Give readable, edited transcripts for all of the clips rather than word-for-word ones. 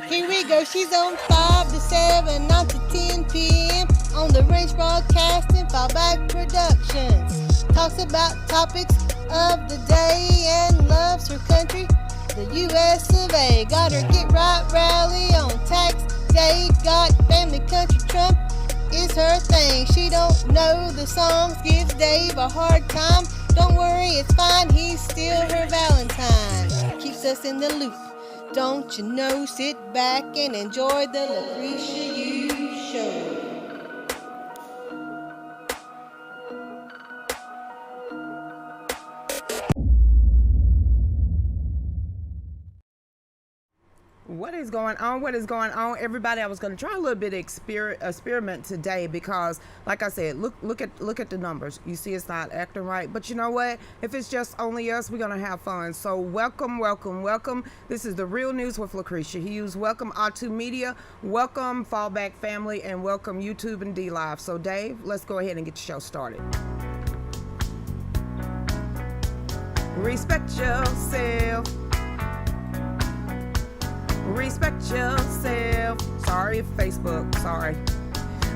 Here we go, she's on 5 to 7, 9 to 10 p.m. on the Range Broadcasting Fallback Productions. Talks about topics of the day and loves her country, the U.S. of A. Got her Get Right rally on tax day. Got family, country, Trump is her thing. She don't know the songs, gives Dave a hard time. Don't worry, it's fine, he's still her Valentine. Keeps us in the loop, don't you know? Sit back and enjoy the Lucretia Hughes Show. What is going on? What is going on, everybody? I was going to try a little bit of experiment today because, like I said, look at the numbers. You see, it's not acting right. But you know what? If it's just only us, we're going to have fun. So welcome. This is the Real News with Lucretia Hughes. Welcome OTTU Media. Welcome Fallback Family, and welcome YouTube and D Live. So Dave, let's go ahead and get the show started. Respect yourself. Respect yourself. Sorry, Facebook. Sorry.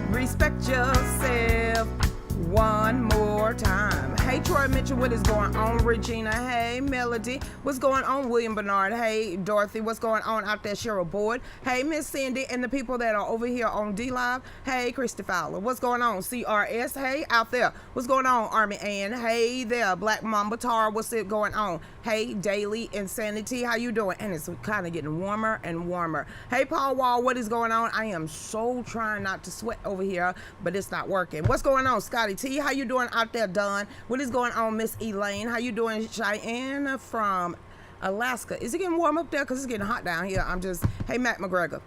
Respect yourself. One more time. Hey, Troy Mitchell, what is going on? Regina, hey, Melody, what's going on? William Bernard, hey, Dorothy, what's going on out there? Cheryl Boyd, hey, Miss Cindy, and the people that are over here on D Live, hey, Christy Fowler, what's going on? CRS, hey, out there, what's going on? Army Ann, hey there, Black Mamba Tara, what's it going on? Hey, Daily Insanity, how you doing? And it's kind of getting warmer and warmer. Hey, Paul Wall, what is going on? I am so trying not to sweat over here, but it's not working. What's going on, Scotty T? How you doing out there, Don? What is going on, Miss Elaine? How you doing, Cheyenne from Alaska? Is it getting warm up there? Because it's getting hot down here. Hey, Matt McGregor.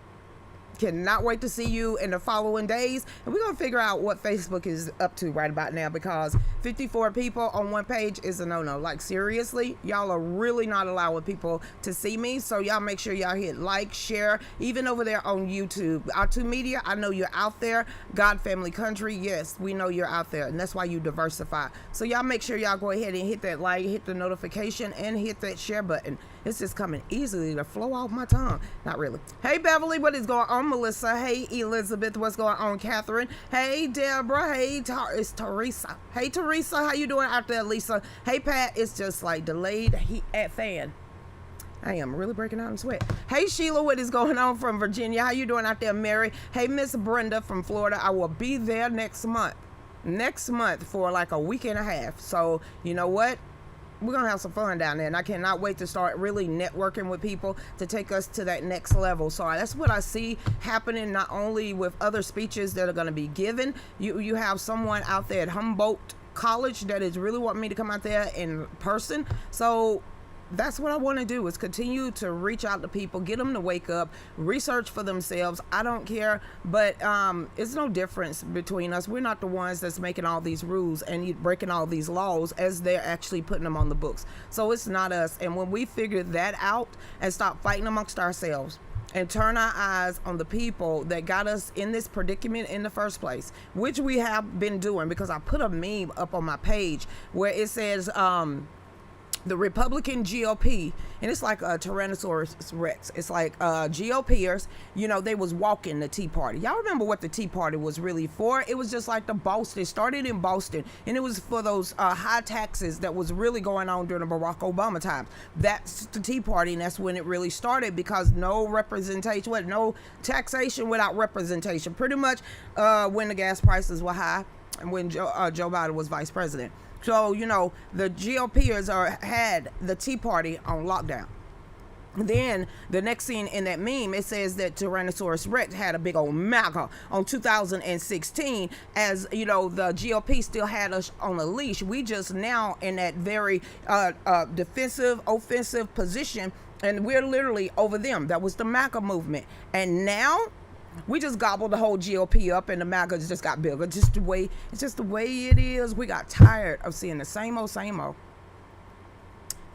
Cannot wait to see you in the following days, and we're gonna figure out what Facebook is up to right about now, because 54 people on one page is a no-no. Like, seriously, y'all are really not allowing people to see me, so y'all make sure y'all hit like, share, even over there on YouTube. OTTU Media, I know you're out there. God Family Country, yes, we know you're out there, and that's why you diversify. So y'all make sure y'all go ahead and hit that like, hit the notification, and hit that share button. It's just coming easily to flow off my tongue. Not really. Hey, Beverly, what is going on? Melissa, hey, Elizabeth, what's going on? Catherine, hey, Deborah, hey, it's Teresa. Hey, Teresa, how you doing out there, Lisa? Hey, Pat, it's just like delayed heat at fan. I am really breaking out in sweat. Hey, Sheila, what is going on from Virginia? How you doing out there, Mary? Hey, Miss Brenda from Florida. I will be there next month for like a week and a half. So, you know what? We're going to have some fun down there, and I cannot wait to start really networking with people to take us to that next level. So that's what I see happening, not only with other speeches that are going to be given. You have someone out there at Humboldt College that is really wanting me to come out there in person. So that's what I want to do, is continue to reach out to people, get them to wake up, research for themselves. I don't care, but it's no difference between us. We're not the ones that's making all these rules and breaking all these laws as they're actually putting them on the books. So it's not us. And when we figure that out and stop fighting amongst ourselves and turn our eyes on the people that got us in this predicament in the first place, which we have been doing, because I put a meme up on my page where it says, the Republican GOP, and it's like a Tyrannosaurus Rex. It's like GOPers, they was walking the Tea Party. Y'all remember what the Tea Party was really for? It was just like the Boston. It started in Boston, and it was for those high taxes that was really going on during the Barack Obama times. That's the Tea Party, and that's when it really started, because no representation, no taxation without representation. Pretty much when the gas prices were high and when Joe Biden was vice president. So, the GOPers had the Tea Party on lockdown. Then the next scene in that meme, it says that Tyrannosaurus Rex had a big old MAGA on 2016. As the GOP still had us on a leash. We just now in that very defensive, offensive position, and we're literally over them. That was the MAGA movement. And now we just gobbled the whole GOP up, and the MAGA just got bigger. It's just the way it is. We got tired of seeing the same old.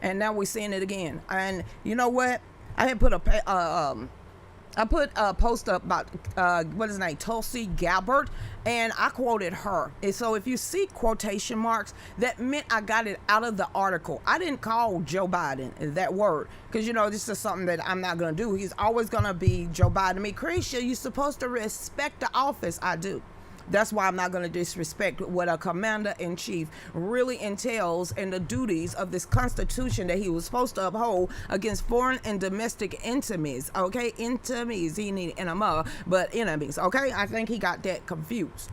And now we're seeing it again. And you know what? I had put I put a post up about what is his name, Tulsi Gabbard, and I quoted her. And so if you see quotation marks, that meant I got it out of the article. I didn't call Joe Biden that word, because this is something that I'm not going to do. He's always going to be Joe Biden to me. Lucretia, you're supposed to respect the office. I do. That's why I'm not going to disrespect what a commander-in-chief really entails and the duties of this Constitution that he was supposed to uphold against foreign and domestic enemies. Okay, enemies. He needed enema, but enemies. Okay, I think he got that confused.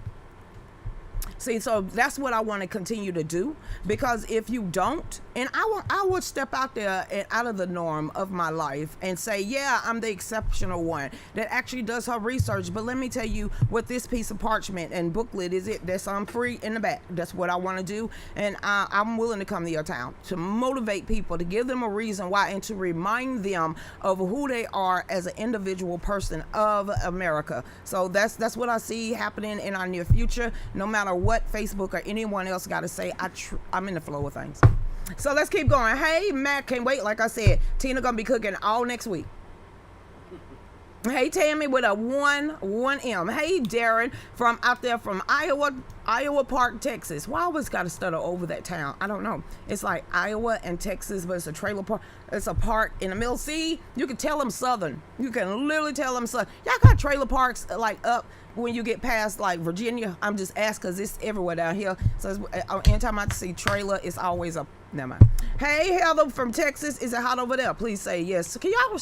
See, so that's what I want to continue to do, because if you don't, and I would step out there and out of the norm of my life and say, yeah, I'm the exceptional one that actually does her research. But let me tell you what this piece of parchment and booklet is. That's free in the back. That's what I want to do, and I'm willing to come to your town to motivate people, to give them a reason why, and to remind them of who they are as an individual person of America. So that's what I see happening in our near future. No matter what Facebook or anyone else got to say, I'm in the flow of things. So let's keep going. Hey, Matt, can't wait. Like I said, Tina gonna be cooking all next week. Hey, Tammy with a 1M. Hey, Darren from out there from Iowa Park, Texas. Why I always got to stutter over that town? I don't know. It's like Iowa and Texas, but it's a trailer park. It's a park in the middle. See, you can tell them Southern. You can literally tell them Southern. Y'all got trailer parks like up when you get past like Virginia. I'm just asking because it's everywhere down here. So anytime I see trailer, it's always a, never mind. Hey, Heather from Texas. Is it hot over there? Please say yes. Can y'all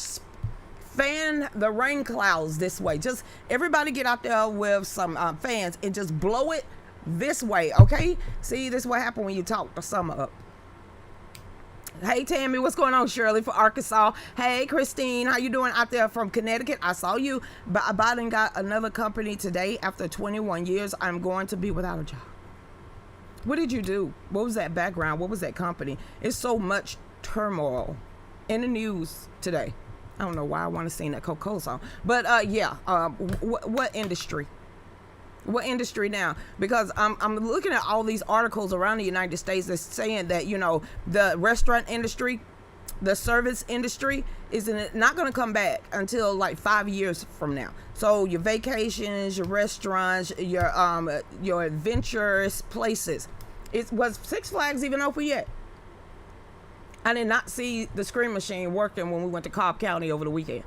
fan the rain clouds this way? Just everybody get out there with some fans and just blow it this way, okay? See, this is what happened when you talk the summer up. Hey, Tammy, what's going on? Shirley for Arkansas. Hey, Christine, how you doing out there from Connecticut? I saw you. Biden got another company today. After 21 years, I'm going to be without a job. What did you do? What was that background? What was that company? It's so much turmoil in the news today. I don't know why I want to sing that Coca-Cola song, but what industry? What industry now? Because I'm looking at all these articles around the United States that's saying that the restaurant industry, the service industry is not going to come back until like 5 years from now. So your vacations, your restaurants, your adventurous places. Was Six Flags even open yet? I did not see the Scream Machine working when we went to Cobb County over the weekend.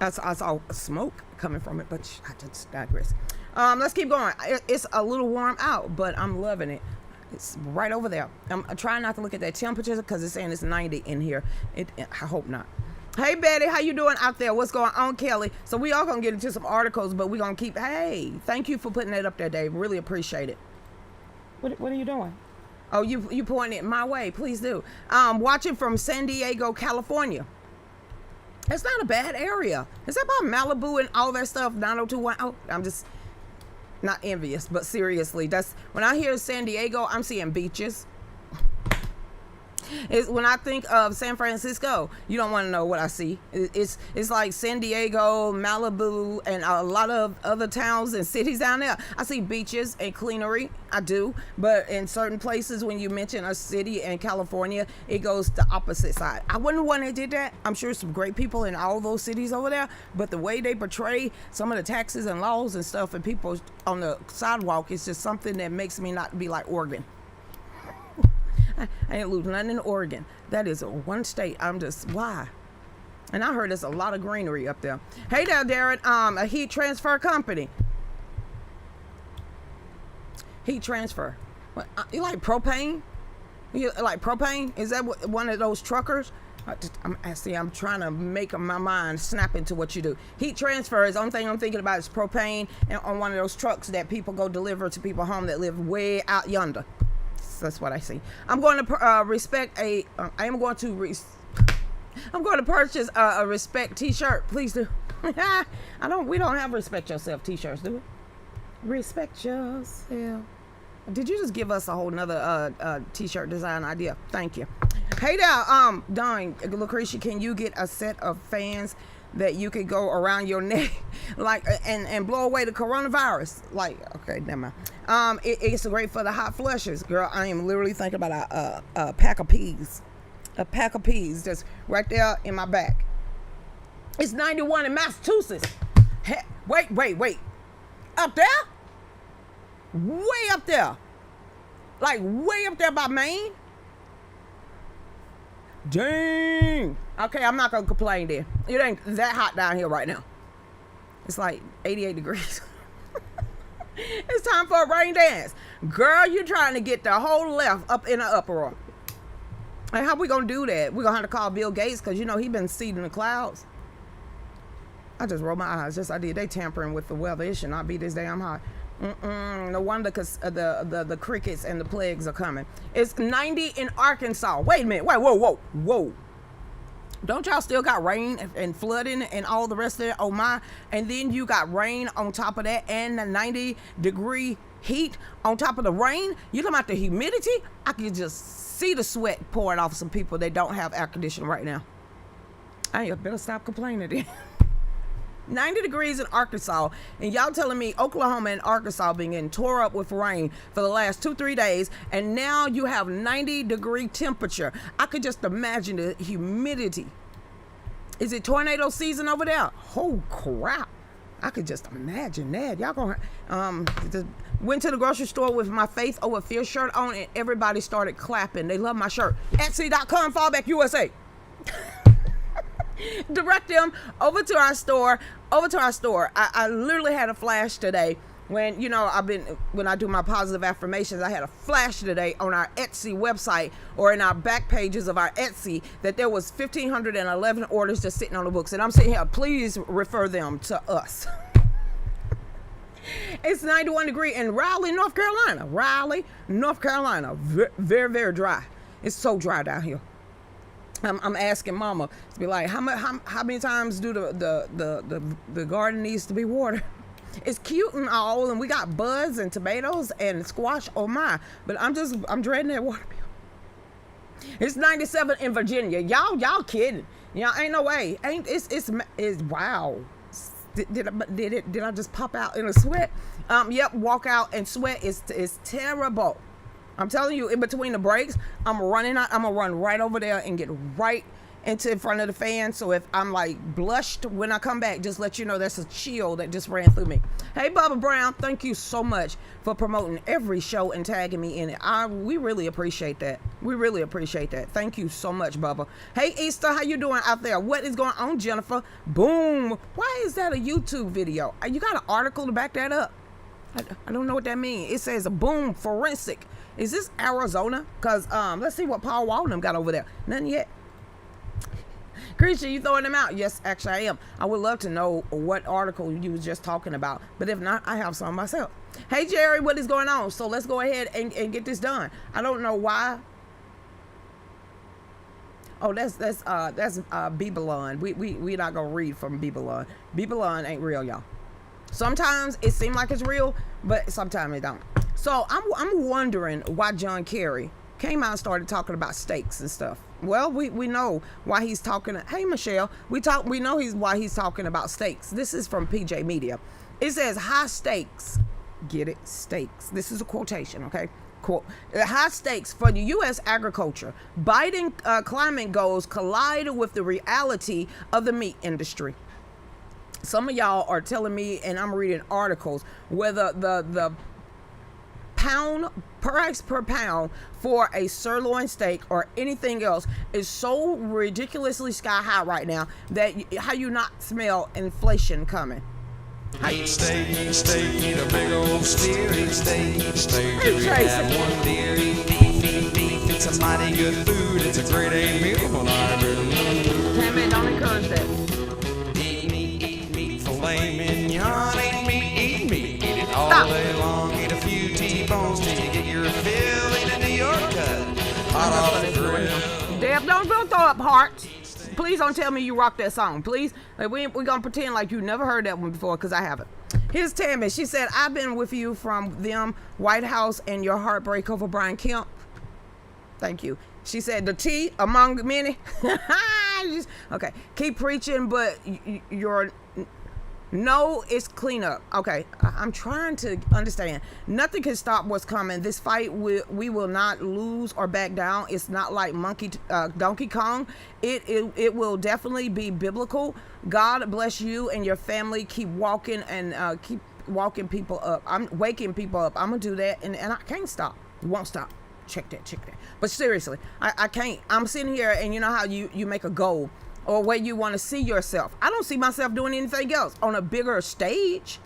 I saw smoke coming from it, but I just digress. Let's keep going. It's a little warm out, but I'm loving it. It's right over there. I'm trying not to look at that temperature because it's saying it's 90 in here. I hope not. Hey, Betty, how you doing out there? What's going on, Kelly? So we all going to get into some articles, but we're going to keep... Hey, thank you for putting that up there, Dave. Really appreciate it. What are you doing? Oh, you point it my way. Please do. Watching from San Diego, California. It's not a bad area. Is that about Malibu and all that stuff? 90210. Oh, I'm just not envious, but seriously, that's when I hear San Diego, I'm seeing beaches. When I think of San Francisco, you don't want to know what I see. It's like San Diego, Malibu, and a lot of other towns and cities down there. I see beaches and cleanery. I do. But in certain places, when you mention a city in California, it goes the opposite side. I wouldn't want to did that. I'm sure some great people in all those cities over there. But the way they portray some of the taxes and laws and stuff and people on the sidewalk is just something that makes me not be like Oregon. I ain't lose nothing in Oregon. That is one state. I'm just, why? And I heard there's a lot of greenery up there. Hey there, Darren. A heat transfer company. Heat transfer. What, you like propane? You like propane? Is that one of those truckers? I'm trying to make my mind snap into what you do. Heat transfer is the only thing I'm thinking about is propane and on one of those trucks that people go deliver to people home that live way out yonder. That's what I see. I'm going to I'm going to purchase a respect t-shirt. Please do. We don't have respect yourself t-shirts, do we? Respect yourself. Did you just give us a whole nother t-shirt design idea? Thank you. Hey there, Don, Lucretia, can you get a set of fans that you could go around your neck like and blow away the coronavirus? Like, okay, never mind. It's great for the hot flushes. Girl, I am literally thinking about a pack of peas. A pack of peas just right there in my back. It's 91 in Massachusetts. Wait. Up there? Way up there. Like way up there by Maine. Dang. Okay, I'm not going to complain then. It ain't that hot down here right now. It's like 88 degrees. It's time for a rain dance. Girl, you're trying to get the whole left up in an uproar. And how we going to do that? We're going to have to call Bill Gates because, you know, he been seeding the clouds. I just rolled my eyes. Just I did. They tampering with the weather. It should not be this damn hot. No wonder because the crickets and the plagues are coming. It's 90 in Arkansas. Wait a minute. Wait, whoa. Don't y'all still got rain and flooding and all the rest of it? Oh my. And then you got rain on top of that and the 90-degree heat on top of the rain. You talking about the humidity? I can just see the sweat pouring off some people that don't have air conditioning right now. I better stop complaining then. 90 degrees in Arkansas, and y'all telling me Oklahoma and Arkansas been getting tore up with rain for the last 2-3 days, and now you have 90-degree temperature. I could just imagine the humidity. Is it tornado season over there? Oh crap. I could just imagine that. Y'all gonna went to the grocery store with my Faith Over Fear shirt on, and everybody started clapping. They love my shirt. Etsy.com / USA. Direct them over to our store. I literally had a flash today when, you know, when I do my positive affirmations, I had a flash today on our Etsy website or in our back pages of our Etsy that there was 1,511 orders just sitting on the books. And I'm saying here, please refer them to us. It's 91 degrees in Raleigh, North Carolina. Very, very dry. It's so dry down here. I'm asking Mama to be like, how many times do the garden needs to be watered? It's cute and all, and we got buds and tomatoes and squash. Oh my! But I'm dreading that water bill. It's 97 in Virginia. Y'all kidding? Y'all ain't no way. It's wow. Did I just pop out in a sweat? Yep. Walk out and sweat is terrible. I'm telling you, in between the breaks, I'm gonna run right over there and get right into in front of the fan. So if I'm like blushed when I come back, just let you know that's a chill that just ran through me. Hey, Bubba Brown, thank you so much for promoting every show and tagging me in it. We really appreciate that. Thank you so much, Bubba. Hey, Easter, how you doing out there? What is going on, Jennifer? Boom. Why is that a YouTube video? You got an article to back that up? I don't know what that means. It says a boom forensic. Is this Arizona? Because let's see what Paul Walden got over there. Nothing yet. Creature, you throwing them out? Yes, actually I am. I would love to know what article you was just talking about. But if not, I have some myself. Hey, Jerry, what is going on? So let's go ahead and get this done. I don't know why. Oh, that's Babylon. We not gonna read from Babylon. Babylon ain't real, y'all. Sometimes it seems like it's real, but sometimes it don't. So I'm wondering why John Kerry came out and started talking about steaks and stuff. Well, we know why he's talking. Hey, Michelle, we know why he's talking about steaks. This is from PJ Media. It says high stakes. Get it? Steaks. This is a quotation, okay? Quote, high stakes for the U.S. agriculture. Biden climate goals collide with the reality of the meat industry. Some of y'all are telling me, and I'm reading articles, whether the price per pound for a sirloin steak or anything else is so ridiculously sky high right now that how you not smell inflation coming? Eat steak, eat a big old steer, eat steak, have one deer, eat beef, it's a mighty good food, it's a great A meal, but I really Hey man, don't encourage that. Eat meat, filet mignon, eat meat, eat it all day long, eat a few T-bones till you get your fill, eat a New York cut, hot off the grill. Deb, don't throw up hearts. Please don't tell me you rock that song. Please, we're gonna pretend like you never heard that one before, because I haven't. Here's Tammy. She said, I've been with you from them, White House, and your heartbreak over Brian Kemp. Thank you. She said, the tea among many. Okay, keep preaching, but you're No, it's cleanup. Okay, I'm trying to understand. Nothing can stop what's coming. This fight, we will not lose or back down. It's not like Donkey Kong. It will definitely be biblical. God bless you and your family. Keep walking and keep walking people up. I'm waking people up. I'm gonna do that, and I can't stop. Won't stop. Check that. But seriously, I can't. I'm sitting here, and you know how you make a goal or where you want to see yourself. I don't see myself doing anything else on a bigger stage.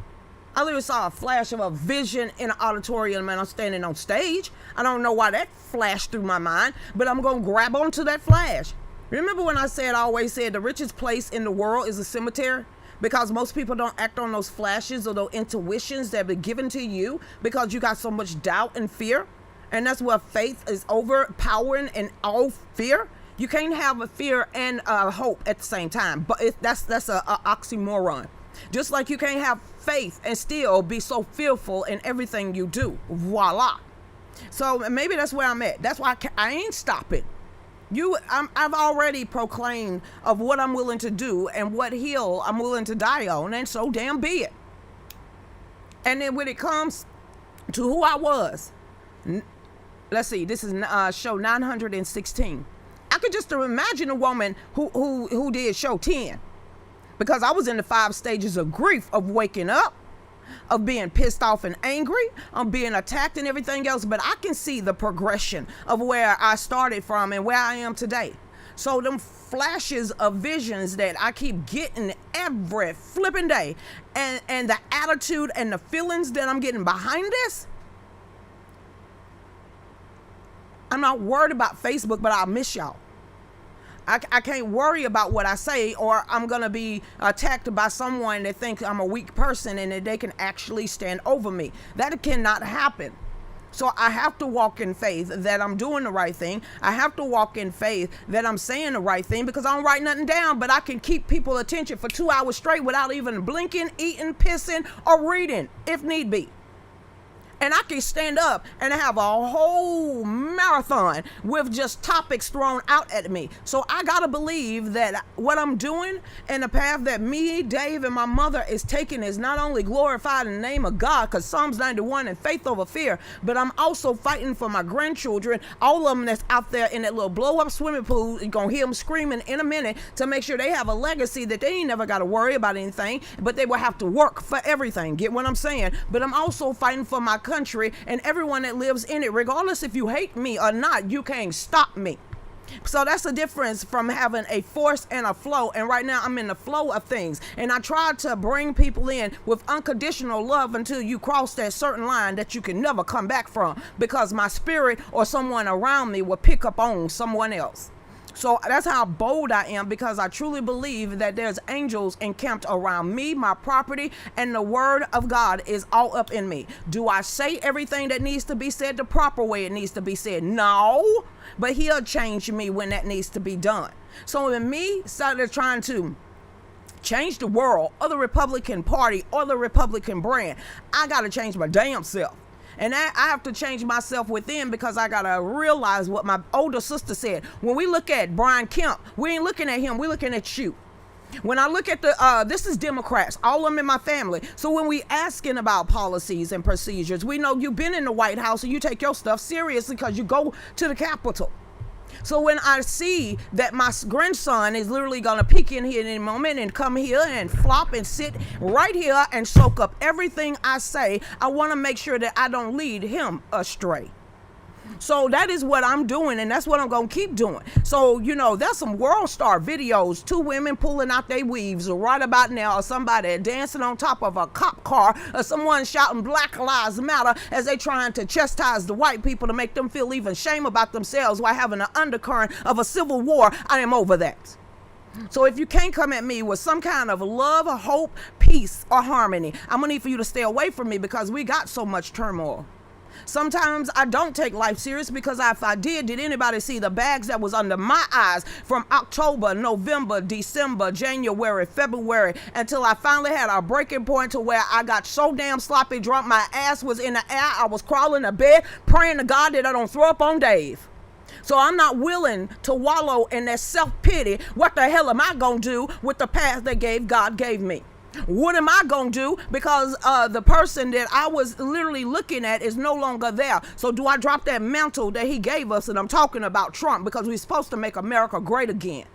I literally saw a flash of a vision in an auditorium, and I'm standing on stage. I don't know why that flashed through my mind, but I'm going to grab onto that flash. Remember when I always said the richest place in the world is a cemetery? Because most people don't act on those flashes or those intuitions that have been given to you because you got so much doubt and fear. And that's where faith is overpowering and all fear. You can't have a fear and hope at the same time, but that's a oxymoron. Just like you can't have faith and still be so fearful in everything you do. Voila. So maybe that's where I'm at. That's why I ain't stopping. I've already proclaimed of what I'm willing to do and what hill I'm willing to die on, and so damn be it. And then when it comes to who I was, let's see, this is show 916. I could just imagine a woman who did show 10, because I was in the 5 stages of grief, of waking up, of being pissed off and angry, of being attacked and everything else. But I can see the progression of where I started from and where I am today. So them flashes of visions that I keep getting every flipping day, and the attitude and the feelings that I'm getting behind this, I'm not worried about Facebook, but I'll miss y'all. I can't worry about what I say, or I'm going to be attacked by someone that thinks I'm a weak person and that they can actually stand over me. That cannot happen. So I have to walk in faith that I'm doing the right thing. I have to walk in faith that I'm saying the right thing, because I don't write nothing down, but I can keep people's attention for 2 hours straight without even blinking, eating, pissing, or reading if need be. And I can stand up and have a whole marathon with just topics thrown out at me. So I got to believe that what I'm doing and the path that me, Dave, and my mother is taking is not only glorified in the name of God, because Psalms 91 and faith over fear, but I'm also fighting for my grandchildren, all of them that's out there in that little blow-up swimming pool. You're going to hear them screaming in a minute, to make sure they have a legacy that they ain't never got to worry about anything, but they will have to work for everything. Get what I'm saying? But I'm also fighting for my country and everyone that lives in it. Regardless if you hate me or not, you can't stop me. So that's the difference from having a force and a flow. And right now I'm in the flow of things, and I try to bring people in with unconditional love until you cross that certain line that you can never come back from, because my spirit or someone around me will pick up on someone else. So that's how bold I am, because I truly believe that there's angels encamped around me, my property, and the word of God is all up in me. Do I say everything that needs to be said the proper way it needs to be said? No, but he'll change me when that needs to be done. So when me started trying to change the world or the Republican Party or the Republican brand, I got to change my damn self. And I have to change myself within, because I got to realize what my older sister said. When we look at Brian Kemp, we ain't looking at him, we're looking at you. When I look at this is Democrats, all of them in my family. So when we asking about policies and procedures, we know you've been in the White House and you take your stuff seriously because you go to the Capitol. So when I see that my grandson is literally going to peek in here in a moment and come here and flop and sit right here and soak up everything I say, I want to make sure that I don't lead him astray. So that is what I'm doing, and that's what I'm going to keep doing. So, there's some world star videos, 2 women pulling out their weaves right about now, or somebody dancing on top of a cop car, or someone shouting Black Lives Matter as they trying to chastise the white people to make them feel even shame about themselves while having an undercurrent of a civil war. I am over that. So if you can't come at me with some kind of love, hope, peace, or harmony, I'm going to need for you to stay away from me, because we got so much turmoil. Sometimes I don't take life serious, because if I did anybody see the bags that was under my eyes from October, November, December, January, February, until I finally had a breaking point to where I got so damn sloppy drunk, my ass was in the air, I was crawling to bed, praying to God that I don't throw up on Dave. So I'm not willing to wallow in that self-pity. What the hell am I going to do with the path that God gave me? What am I going to do? Because the person that I was literally looking at is no longer there. So do I drop that mantle that he gave us? And I'm talking about Trump, because we're supposed to make America great again.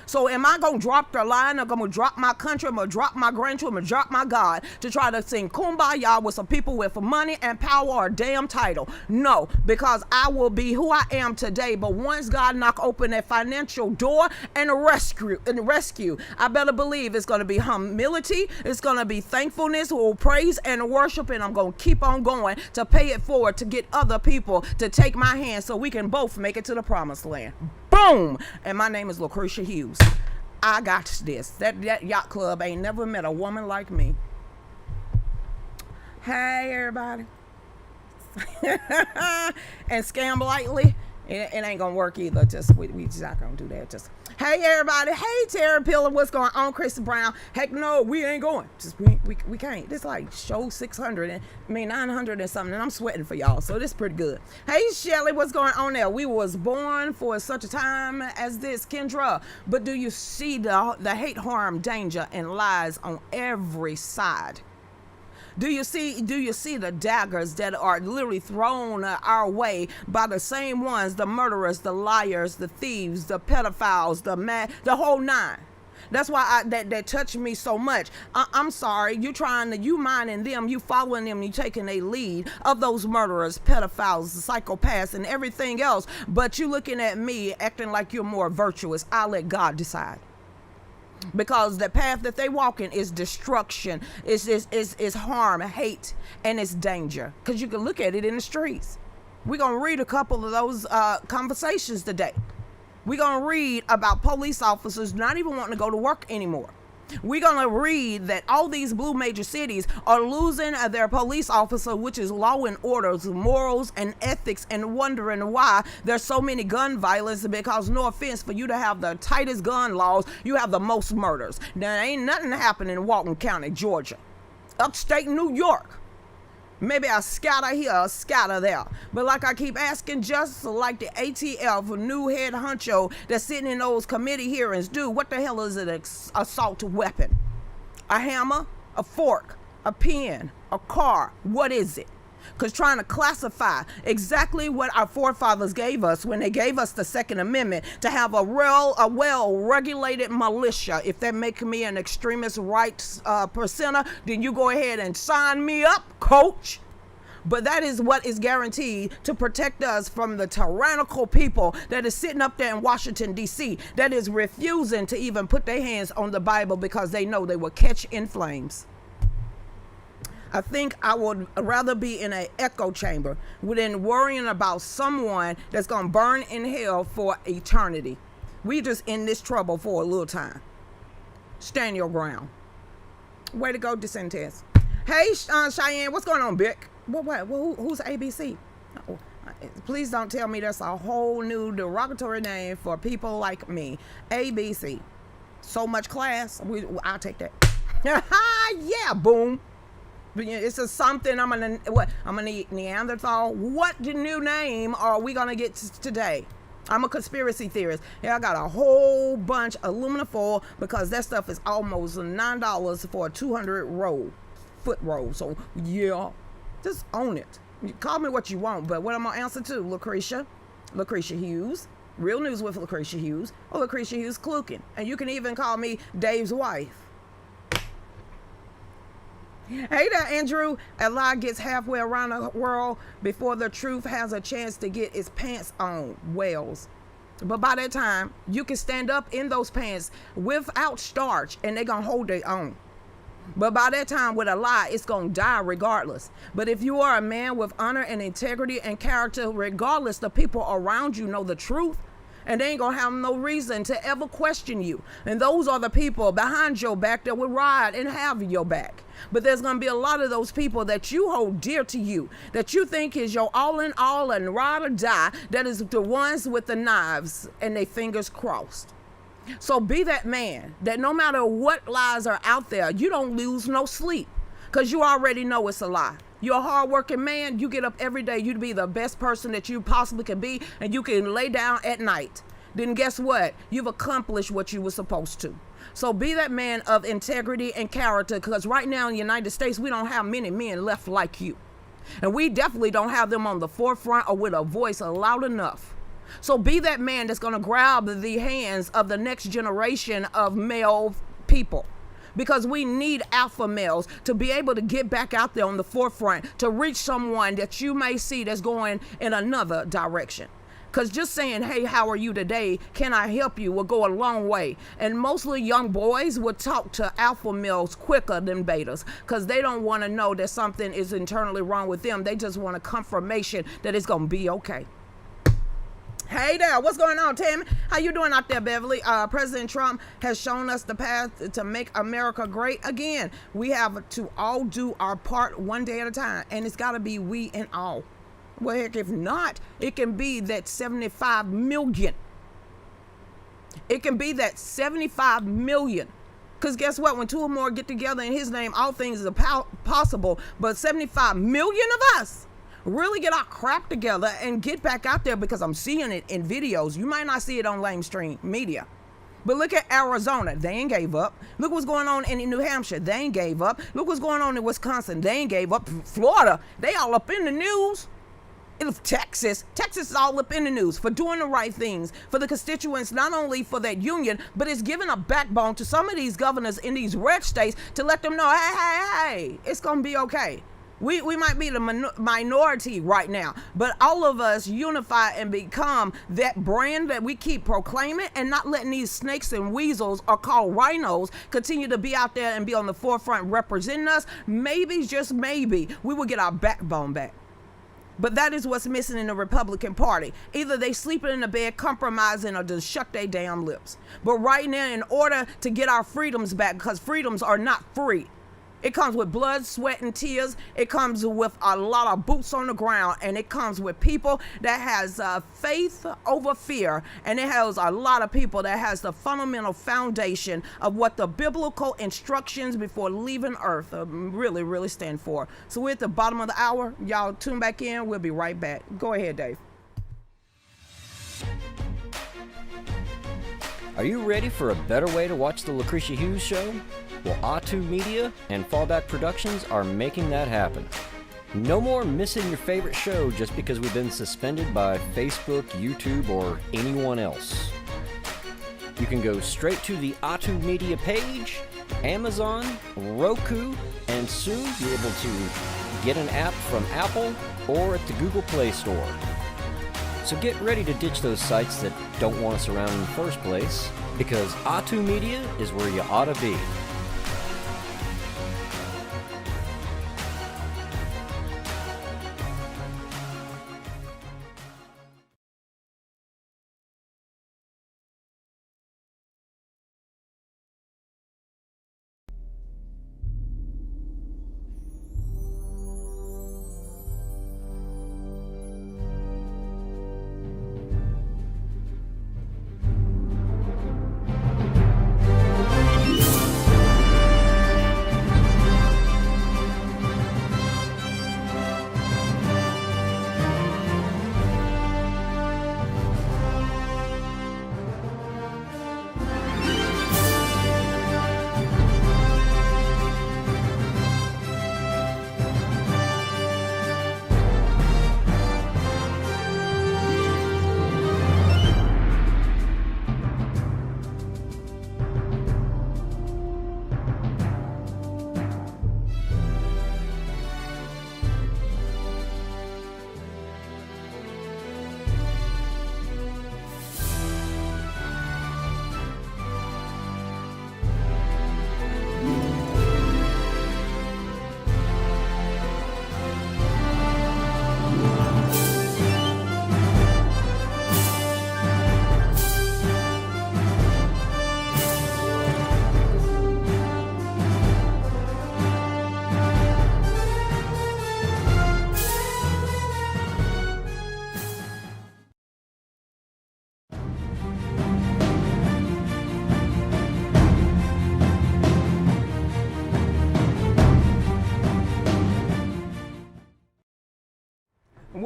So am I going to drop the line? I'm going to drop my country. I'm going to drop my grandchildren. I'm going to drop my God to try to sing kumbaya with some people with money and power or a damn title? No, because I will be who I am today. But once God knock open that financial door and rescue, I better believe it's going to be humility. It's going to be thankfulness, praise and worship. And I'm going to keep on going to pay it forward, to get other people to take my hand so we can both make it to the promised land. Boom! And my name is Lucretia Hughes. I got this. That yacht club ain't never met a woman like me. Hey, everybody. And scam lightly. It ain't gonna work either. We just not gonna do that. Just hey, everybody. Hey, Tara Pillar. What's going on, Chris Brown? Heck no, we ain't going. Just we can't. This like show 600 900 and something, and I'm sweating for y'all. So this is pretty good. Hey, Shelly, what's going on there? We was born for such a time as this, Kendra. But do you see the hate, harm, danger, and lies on every side? Do you see the daggers that are literally thrown our way by the same ones, the murderers, the liars, the thieves, the pedophiles, the whole nine? That's why that touched me so much. I'm sorry, you minding them, you following them, you taking a lead of those murderers, pedophiles, psychopaths, and everything else. But you looking at me acting like you're more virtuous. I'll let God decide. Because the path that they walk in is destruction, is harm, hate, and it's danger. Because you can look at it in the streets. We're going to read a couple of those conversations today. We're going to read about police officers not even wanting to go to work anymore. We're going to read that all these blue major cities are losing their police officer, which is law and orders, morals and ethics, and wondering why there's so many gun violence. Because no offense, for you to have the tightest gun laws, you have the most murders. There ain't nothing happening in Walton County, Georgia. Upstate New York. Maybe a scatter here, a scatter there. But like I keep asking, just like the ATF new head honcho that's sitting in those committee hearings do, what the hell is an assault weapon? A hammer, a fork, a pen, a car? What is it? Because trying to classify exactly what our forefathers gave us when they gave us the Second Amendment, to have a well-regulated militia. If that makes me an extremist rights percenter, then you go ahead and sign me up, coach. But that is what is guaranteed to protect us from the tyrannical people that is sitting up there in Washington, D.C., that is refusing to even put their hands on the Bible because they know they will catch in flames. I think I would rather be in an echo chamber than worrying about someone that's going to burn in hell for eternity. We just in this trouble for a little time. Stand your ground. Way to go, DeSantis. Hey, Cheyenne, what's going on, Bick? Who's ABC? Oh, please don't tell me that's a whole new derogatory name for people like me. ABC. So much class. I'll take that. Yeah, boom. It's just something I'm gonna need Neanderthal. What new name are we gonna get today? I'm a conspiracy theorist. Yeah, I got a whole bunch of aluminum foil because that stuff is almost $9 for a 200 foot roll. So yeah, just own it. You call me what you want, but what I'm gonna answer to, Lucretia Hughes, Real News with Lucretia Hughes, or Lucretia Hughes Klukin. And you can even call me Dave's wife. Hey there, Andrew. A lie gets halfway around the world before the truth has a chance to get its pants on. Wales. But by that time, you can stand up in those pants without starch and they're going to hold their own. But by that time, with a lie, it's going to die regardless. But if you are a man with honor and integrity and character, regardless, the people around you know the truth. And they ain't gonna have no reason to ever question you. And those are the people behind your back that will ride and have your back. But there's gonna be a lot of those people that you hold dear to you, that you think is your all in all and ride or die, that is the ones with the knives and their fingers crossed. So be that man that no matter what lies are out there, you don't lose no sleep because you already know it's a lie. You're a hardworking man. You get up every day. You be the best person that you possibly can be, and you can lay down at night then guess what? You've accomplished what you were supposed to. So be that man of integrity and character, because right now in the United States, we don't have many men left like you. And we definitely don't have them on the forefront or with a voice loud enough. So be that man that's going to grab the hands of the next generation of male people. Because we need alpha males to be able to get back out there on the forefront, to reach someone that you may see that's going in another direction. Because just saying, hey, how are you today? Can I help you? Will go a long way. And mostly young boys will talk to alpha males quicker than betas, because they don't want to know that something is internally wrong with them. They just want a confirmation that it's going to be okay. Hey there, what's going on, Tammy? How you doing out there, Beverly? President Trump has shown us the path to make America great again. We have to all do our part one day at a time, and it's got to be we and all. Well, heck, if not, it can be that 75 million. It can be that 75 million. Because guess what? When two or more get together in his name, all things are possible. But 75 million of us really get our crap together and get back out there, because I'm seeing it in videos. You might not see it on mainstream media. But look at Arizona. They ain't gave up. Look what's going on in New Hampshire. They ain't gave up. Look what's going on in Wisconsin. They ain't gave up. Florida, they all up in the news. Texas is all up in the news for doing the right things for the constituents, not only for that union, but it's giving a backbone to some of these governors in these red states to let them know, hey, it's going to be okay. We might be the minority right now, but all of us unify and become that brand that we keep proclaiming, and not letting these snakes and weasels, or called rhinos, continue to be out there and be on the forefront representing us. Maybe, just maybe, we will get our backbone back. But that is what's missing in the Republican Party. Either they sleeping in the bed, compromising, or just shut their damn lips. But right now, in order to get our freedoms back, because freedoms are not free, it comes with blood, sweat, and tears. It comes with a lot of boots on the ground, and it comes with people that has faith over fear, and it has a lot of people that has the fundamental foundation of what the biblical instructions before leaving earth really, really stand for. So we're at the bottom of the hour. Y'all tune back in. We'll be right back. Go ahead, Dave. Are you ready for a better way to watch the Lucretia Hughes show? Well, OTTU Media and Fallback Productions are making that happen. No more missing your favorite show just because we've been suspended by Facebook, YouTube, or anyone else. You can go straight to the OTTU Media page, Amazon, Roku, and soon be able to get an app from Apple or at the Google Play Store. So get ready to ditch those sites that don't want us around in the first place, because OTTU Media is where you ought to be.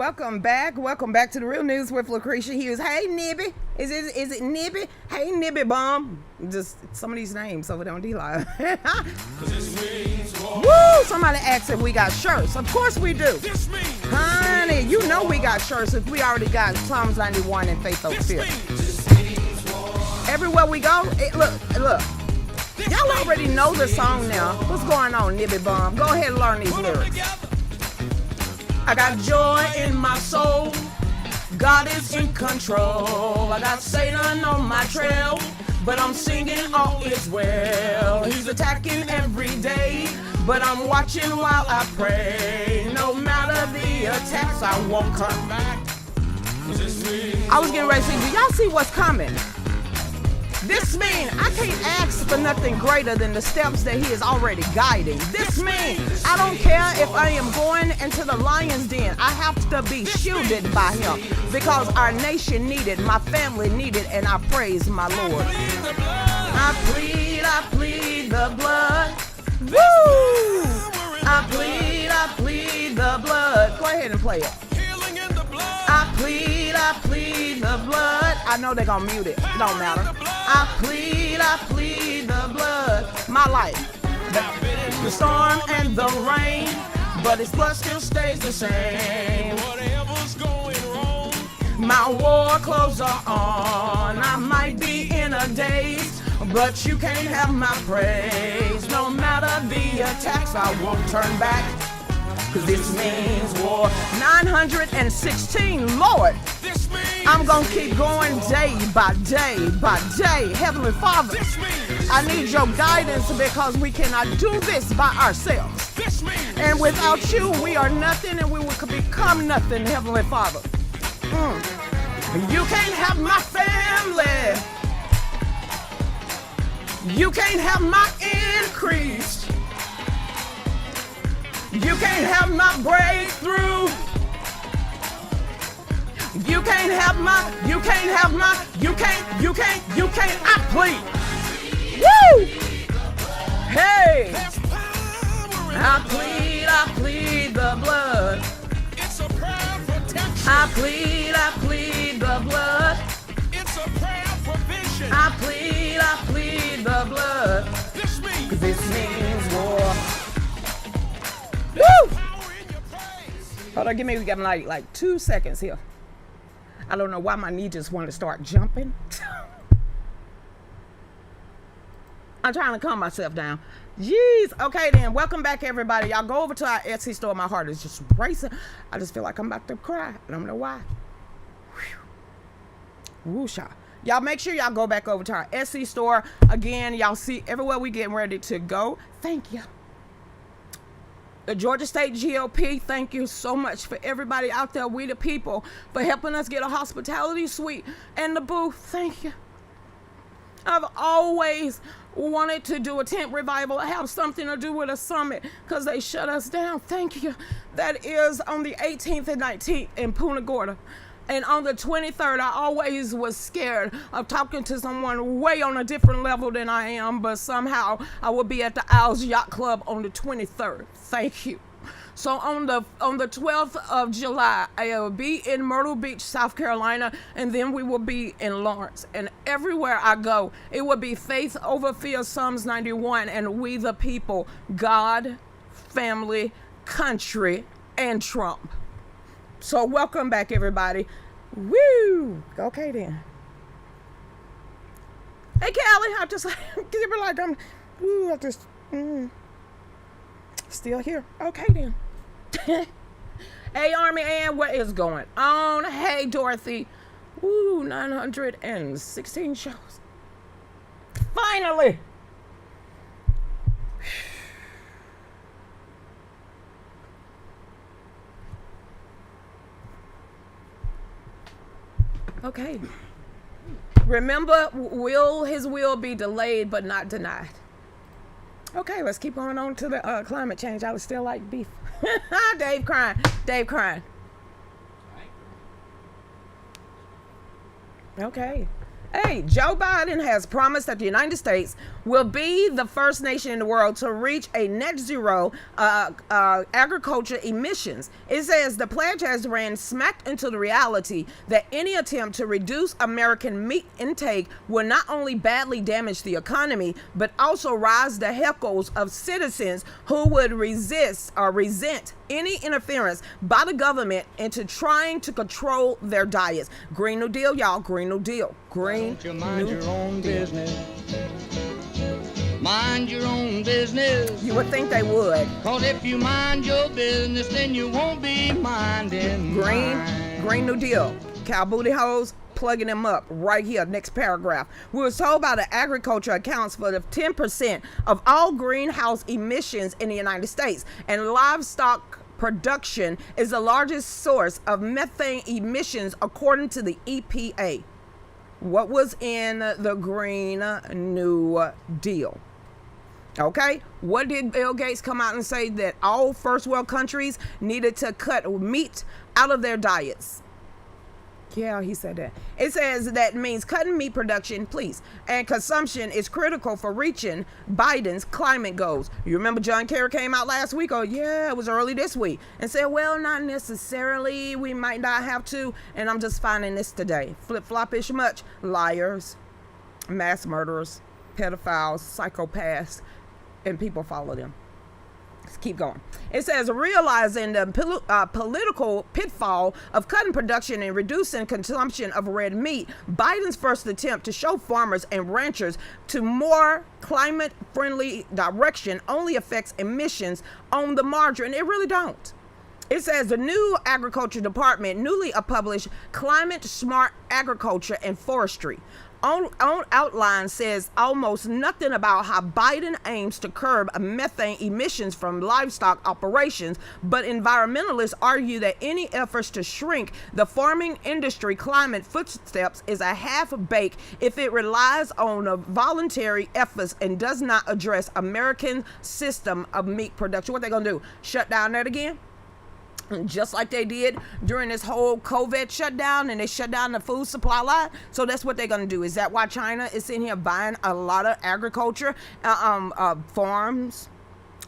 Welcome back to the Real News with Lucretia Hughes. Hey, Nibby. Is it Nibby? Hey, Nibby Bum. Just some of these names so we don't D-Live. Woo! Somebody asked if we got shirts. Of course we do. Honey, you know we got shirts if we already got Psalms 91 and Faith Over Fear. Everywhere we go, look. Y'all already know the song now. What's going on, Nibby Bum? Go ahead and learn these lyrics. I got joy in my soul. God is in control. I got Satan on my trail, but I'm singing all is well. He's attacking every day, but I'm watching while I pray. No matter the attacks, I won't come back. I was getting ready to say, do y'all see what's coming? This means I can't ask for nothing greater than the steps that he is already guiding. This means I don't care if I am going into the lion's den. I have to be shielded by him because our nation needed, my family needed, and I praise my Lord. I plead the blood. Woo! I plead the blood. Go ahead and play it. I plead the blood. I know they're gonna mute it. It don't matter. I plead the blood. My life. The storm and the rain, but his blood still stays the same. Whatever's going wrong, my war clothes are on. I might be in a daze, but you can't have my praise. No matter the attacks, I won't turn back. Cause this means war. 916, Lord. I'm gonna keep going day by day by day. Heavenly Father, I need your guidance because we cannot do this by ourselves. And without you, we are nothing and we will become nothing, Heavenly Father. You can't have my family. You can't have my increase. You can't have my breakthrough. You can't have I plead. Woo! Hey! I plead the blood. It's a prayer protection. I plead the blood. It's a prayer provision. I plead the blood. This means war. Woo! Hold on, we got like 2 seconds here. I don't know why my knee just wanted to start jumping. I'm trying to calm myself down. Jeez. Okay then, welcome back everybody. Y'all go over to our Etsy store. My heart is just racing. I just feel like I'm about to cry. I don't know why. Woosha. Y'all make sure y'all go back over to our Etsy store. Again, y'all see everywhere we getting ready to go. Thank you. The Georgia State GOP, thank you so much for everybody out there, we the people, for helping us get a hospitality suite and the booth. Thank you. I've always wanted to do a tent revival. I have something to do with a summit because they shut us down. Thank you. That is on the 18th and 19th in Punta Gorda. And on the 23rd, I always was scared of talking to someone way on a different level than I am, but somehow I will be at the Isles Yacht Club on the 23rd. Thank you. So on the 12th of July, I will be in Myrtle Beach, South Carolina, and then we will be in Lawrence. And everywhere I go, it will be Faith Over Fear, Psalms 91, and We the People, God, family, country, and Trump. So welcome back, everybody. Woo! Okay then. Hey, Callie, I just give her like still here. Okay then. Hey, Army Ann, what is going on? Hey, Dorothy. Woo, 916 shows. Finally. Okay. Remember, his will be delayed but not denied. Okay, let's keep on to the climate change. I would still like beef. Dave crying. Okay. Hey, Joe Biden has promised that the United States will be the first nation in the world to reach a net zero agriculture emissions. It says the pledge has ran smack into the reality that any attempt to reduce American meat intake will not only badly damage the economy, but also rise the heckles of citizens who would resist or resent any interference by the government into trying to control their diets. Green New Deal, y'all. Green New Deal. Green Don't you mind New your own Deal. business? Mind your own business. You would think they would. Cause if you mind your business, then you won't be minding mine. Green New Deal. Cow booty hoes, plugging them up right here. Next paragraph. We were told by the agriculture accounts for the 10% of all greenhouse emissions in the United States, and livestock production is the largest source of methane emissions according to the EPA. What was in the Green New Deal? Okay, what did Bill Gates come out and say? That all first world countries needed to cut meat out of their diets. Yeah, he said that. It says that means cutting meat production, please, and consumption is critical for reaching Biden's climate goals. You remember John Kerry came out last week, or it was early this week, and said, well, not necessarily, we might not have to, and I'm just finding this today. Flip-flop-ish much. Liars, mass murderers, pedophiles, psychopaths, and people follow them. Let's keep going. It says, realizing the political pitfall of cutting production and reducing consumption of red meat, Biden's first attempt to show farmers and ranchers to more climate-friendly direction only affects emissions on the margin. It really don't. It says the new agriculture department newly published Climate Smart Agriculture and Forestry on outline says almost nothing about how Biden aims to curb methane emissions from livestock operations, but environmentalists argue that any efforts to shrink the farming industry climate footsteps is a half-bake if it relies on voluntary efforts and does not address American system of meat production. What they gonna do? Shut down that again? Just like they did during this whole COVID shutdown, and they shut down the food supply line. So that's what they're going to do. Is that why China is in here buying a lot of agriculture, farms,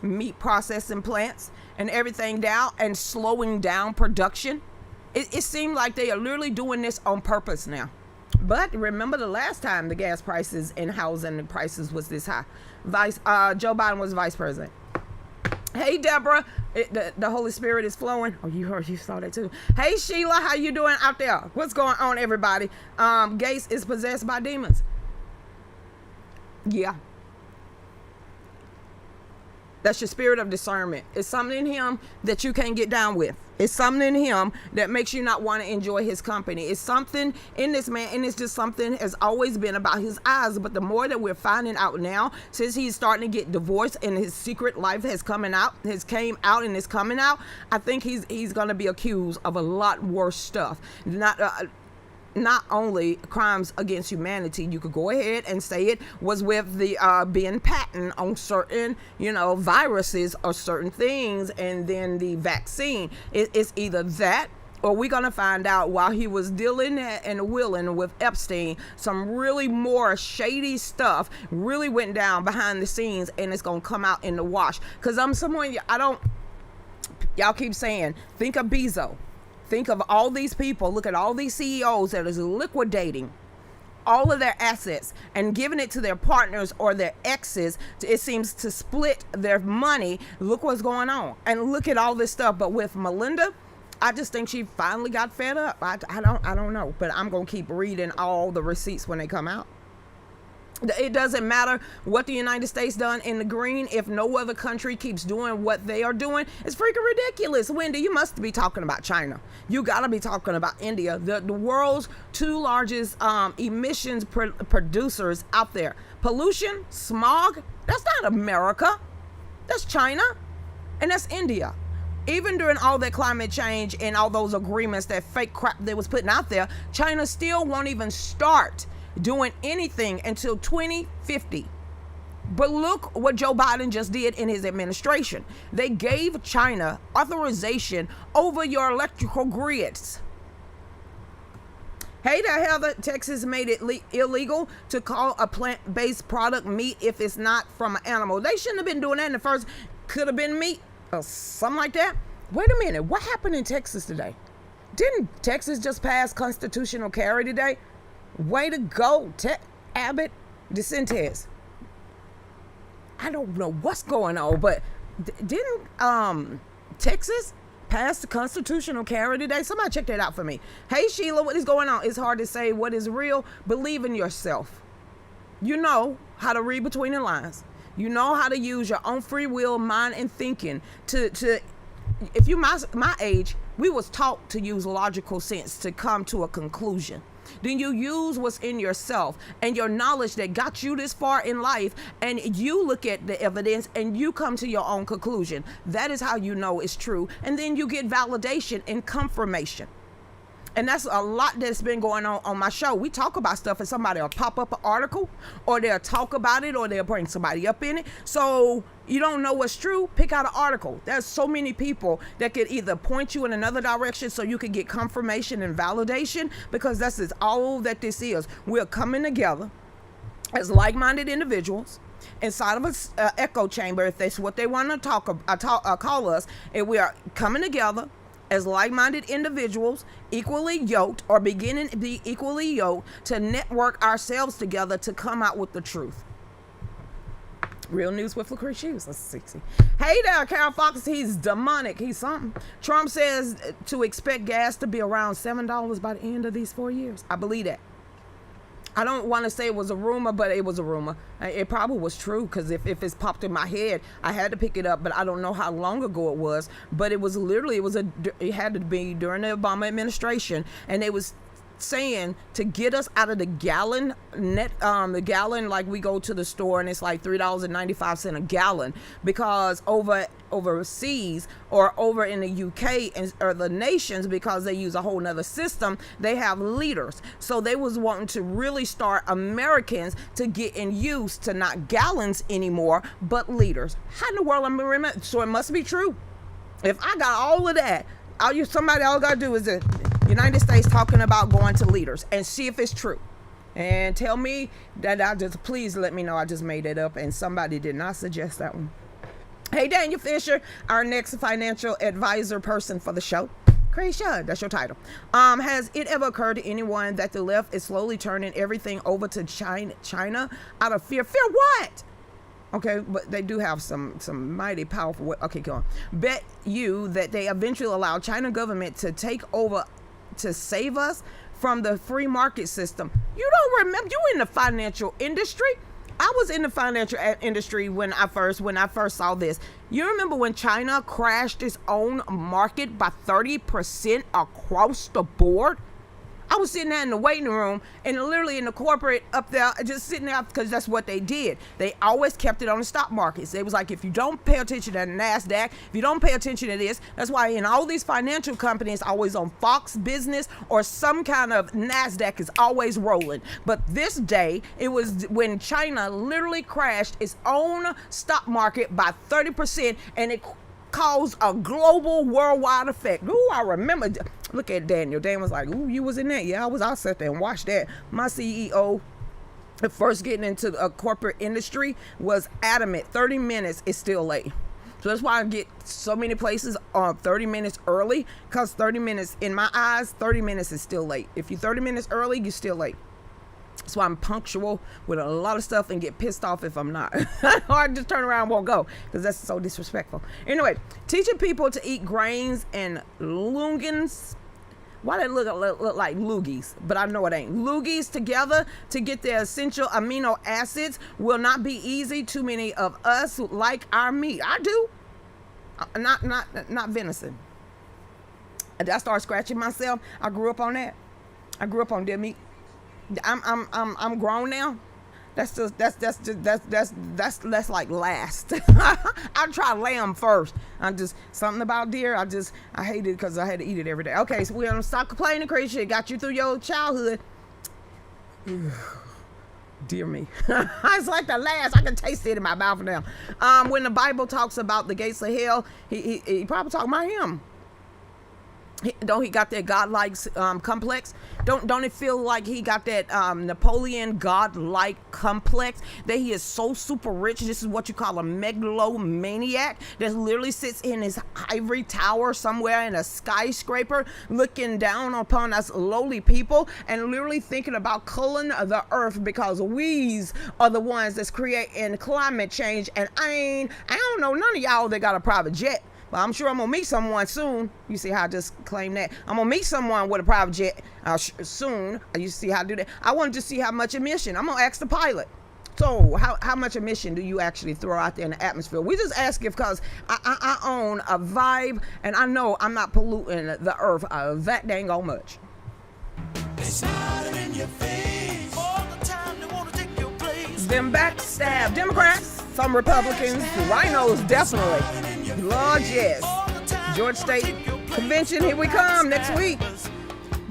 meat processing plants, and everything down, and slowing down production? It seemed like they are literally doing this on purpose now. But remember the last time the gas prices and housing prices was this high. Joe Biden was vice president. Hey, Deborah, the Holy Spirit is flowing. Oh, you saw that too. Hey, Sheila, how you doing out there? What's going on, everybody? Gates is possessed by demons. Yeah. That's your spirit of discernment. It's something in him that you can't get down with. It's something in him that makes you not want to enjoy his company. It's something in this man, and it's just something has always been about his eyes. But the more that we're finding out now, since he's starting to get divorced and his secret life has came out and is coming out, I think he's going to be accused of a lot worse stuff. Not only crimes against humanity, you could go ahead and say it was with the being patent on certain, viruses or certain things, and then the vaccine. It's either that, or we're going to find out while he was dealing and willing with Epstein, some really more shady stuff really went down behind the scenes, and it's going to come out in the wash. Because y'all keep saying, think of Bezos. Think of all these people. Look at all these CEOs that is liquidating all of their assets and giving it to their partners or their exes. It seems to split their money. Look what's going on. And look at all this stuff. But with Melinda, I just think she finally got fed up. I don't know. But I'm going to keep reading all the receipts when they come out. It doesn't matter what the United States done in the green if no other country keeps doing what they are doing. It's freaking ridiculous. Wendy, you must be talking about China. You got to be talking about India, the world's two largest emissions producers out there. Pollution, smog, that's not America. That's China, and that's India. Even during all that climate change and all those agreements, that fake crap they was putting out there, China still won't even start doing anything until 2050. But look what Joe Biden just did in his administration. They gave China authorization over your electrical grids. Hey there, Heather. Texas made it illegal to call a plant-based product meat if it's not from an animal. They shouldn't have been doing that in the first. Could have been meat or something like that. Wait a minute. What happened in Texas today? Didn't Texas just pass constitutional carry today? Way to go, Abbott DeSantis. I don't know what's going on, but didn't Texas pass the constitutional carry today? Somebody check that out for me. Hey, Sheila, what is going on? It's hard to say what is real. Believe in yourself. You know how to read between the lines. You know how to use your own free will, mind, and thinking to if you my age, we was taught to use logical sense to come to a conclusion. Then you use what's in yourself and your knowledge that got you this far in life, and you look at the evidence and you come to your own conclusion. That is how you know it's true. And then you get validation and confirmation. And that's a lot that's been going on my show. We talk about stuff and somebody will pop up an article, or they'll talk about it, or they'll bring somebody up in it. So you don't know what's true, pick out an article. There's so many people that could either point you in another direction so you can get confirmation and validation, because that's all that this is. We're coming together as like-minded individuals inside of an echo chamber, if that's what they want to call us, and we are coming together as like-minded individuals, equally yoked, or beginning to be equally yoked, to network ourselves together to come out with the truth. Real News with Lucretia Hughes. That's sexy. Hey there, Carol Fox. He's demonic. He's something. Trump says to expect gas to be around $7 by the end of these 4 years. I believe that. I don't want to say it was a rumor, but it was a rumor. It probably was true, because if it's popped in my head, I had to pick it up, but I don't know how long ago it was. But it was literally, it had to be during the Obama administration, and they was saying to get us out of the gallon the gallon, like we go to the store and it's like $3.95 a gallon, because overseas or over in the UK or the nations, because they use a whole nother system, they have liters. So they was wanting to really start Americans to get in use to not gallons anymore, but liters. How in the world am I remember? So it must be true. If I got all of that, all I gotta do is the United States talking about going to liters and see if it's true. And tell me that please let me know I just made it up and somebody did not suggest that one. Hey, Daniel Fisher, our next financial advisor person for the show. Lucretia, that's your title. Has it ever occurred to anyone that the left is slowly turning everything over to China out of fear? Fear what? Okay, but they do have some mighty powerful. Okay, go on. Bet you that they eventually allow China government to take over to save us from the free market system. You don't remember? You in the financial industry? I was in the financial industry when I first saw this. You remember when China crashed its own market by 30% across the board? I was sitting there in the waiting room and literally in the corporate up there, just sitting there, because that's what they did. They always kept it on the stock markets. They was like, if you don't pay attention to the NASDAQ, if you don't pay attention to this, that's why in all these financial companies, always on Fox Business or some kind of NASDAQ is always rolling. But this day, it was when China literally crashed its own stock market by 30%, and it caused a global worldwide effect. Ooh, I remember. Look at Daniel. Dan was like, ooh, you was in that? Yeah, I sat there and watched that. My CEO, at first getting into a corporate industry, was adamant. 30 minutes is still late. So that's why I get so many places 30 minutes early, because 30 minutes, in my eyes, 30 minutes is still late. If you're 30 minutes early, you're still late. So I'm punctual with a lot of stuff and get pissed off if I'm not. Or I just turn around and won't go, because that's so disrespectful. Anyway, teaching people to eat grains and legumes. Why they look like loogies? But I know it ain't. Loogies together to get their essential amino acids will not be easy. Too many of us like our meat. I do. Not venison. And I started scratching myself. I grew up on that. I grew up on dead meat. I'm grown now. That's like last. I try lamb first. I'm just something about deer. I hate it because I had to eat it every day. Okay, so we're gonna stop complaining, crazy shit. Got you through your childhood. Dear me. It's like the last. I can taste it in my mouth now. When the Bible talks about the gates of hell, he probably talking about him. Don't he got that godlike complex? Don't it feel like he got that Napoleon godlike complex, that he is so super rich? This is what you call a megalomaniac that literally sits in his ivory tower somewhere in a skyscraper looking down upon us lowly people and literally thinking about cooling the earth because we's are the ones that's creating climate change. And I don't know none of y'all that got a private jet. But I'm sure I'm going to meet someone soon. You see how I just claimed that? I'm going to meet someone with a private jet soon. You see how I do that? I wanted to see how much emission. I'm going to ask the pilot. So how much emission do you actually throw out there in the atmosphere? We just ask it because I own a vibe, and I know I'm not polluting the earth that dang old much. They smile in your face all the time. They want to take your place. Them backstab Democrats, some Republicans, the rhinos definitely. Lord, yes. Georgia State Convention, here we come next week.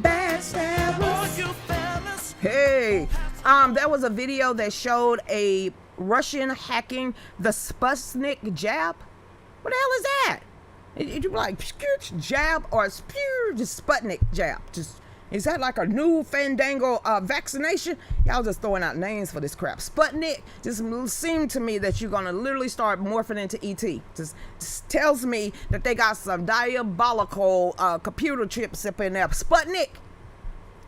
Backstabbers. Hey, there was a video that showed a Russian hacking the Sputnik jab. What the hell is that? You like jab or just Sputnik jab? Is that like a new fandango vaccination? Y'all just throwing out names for this crap. Sputnik just seemed to me that you're gonna literally start morphing into ET. Just tells me that they got some diabolical computer chips up in there. Sputnik,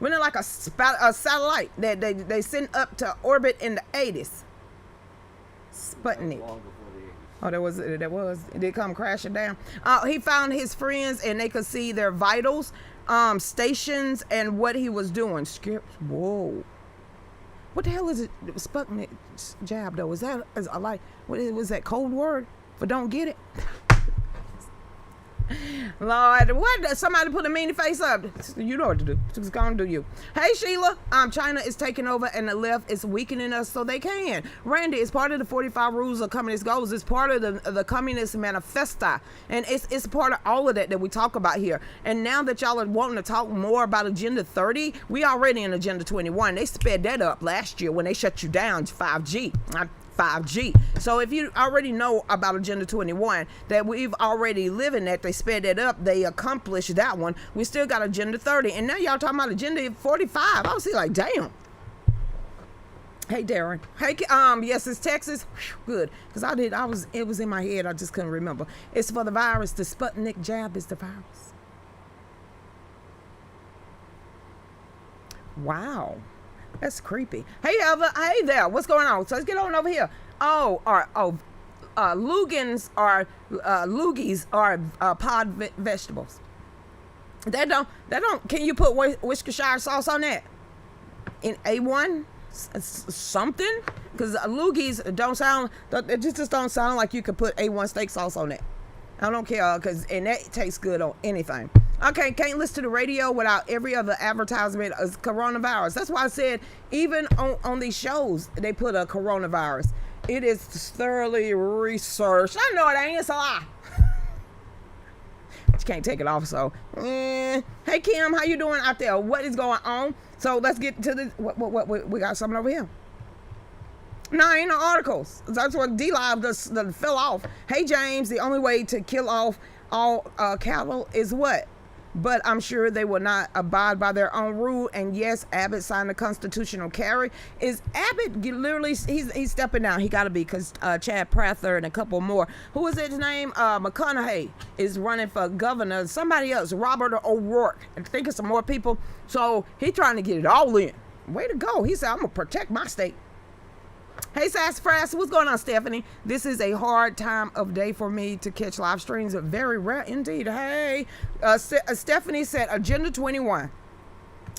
wasn't it like a satellite that they sent up to orbit in the 80s? Sputnik. Oh, there was. It did come crashing down. He found his friends and they could see their vitals, stations, and what he was doing. Whoa. What the hell is it? Sputnik jab though? Is that what was that code word for don't get it? Lord, what? Somebody put a meanie face up. You know what to do. It's gonna do you. Hey Sheila, China is taking over and the left is weakening us so they can. Randy, it's part of the 45 rules of communist goals. It's part of the Communist Manifesto, and it's part of all of that we talk about here. And now that y'all are wanting to talk more about Agenda 30, we already in Agenda 21. They sped that up last year when they shut you down to 5G. So if you already know about Agenda 21, that we've already living that, they sped it up, they accomplished that one. We still got Agenda 30, and now y'all talking about Agenda 45. I was like, damn. Hey Darren. Hey, yes, it's Texas. Whew, good, because it was in my head. I just couldn't remember. It's for the virus. The Sputnik jab is the virus. Wow. That's creepy. Hey, Eva. Hey there. What's going on? So let's get on over here. Loogies are pod vegetables. That don't. Can you put Worcestershire sauce on that? In A1 something? Because loogies don't sound. It just don't sound like you could put A1 steak sauce on that. I don't care, and that tastes good on anything. Okay, can't listen to the radio without every other advertisement of coronavirus. That's why I said even on these shows they put a coronavirus. It is thoroughly researched. I know it ain't. It's a lie. But you can't take it off. So, hey Kim, how you doing out there? What is going on? So let's get to the what we got something over here. No, ain't no articles. That's what D-Live just fell off. Hey James, the only way to kill off all cattle is what? But I'm sure they will not abide by their own rule. And yes, Abbott signed the constitutional carry. Is Abbott literally, he's stepping down. He got to be, because Chad Prather and a couple more. Who is his name? McConaughey is running for governor. Somebody else, Robert O'Rourke. I think it's some more people. So he's trying to get it all in. Way to go. He said, I'm going to protect my state. Hey Sassafras, what's going on, Stephanie? This is a hard time of day for me to catch live streams. Very rare indeed. Hey, Stephanie said Agenda 21.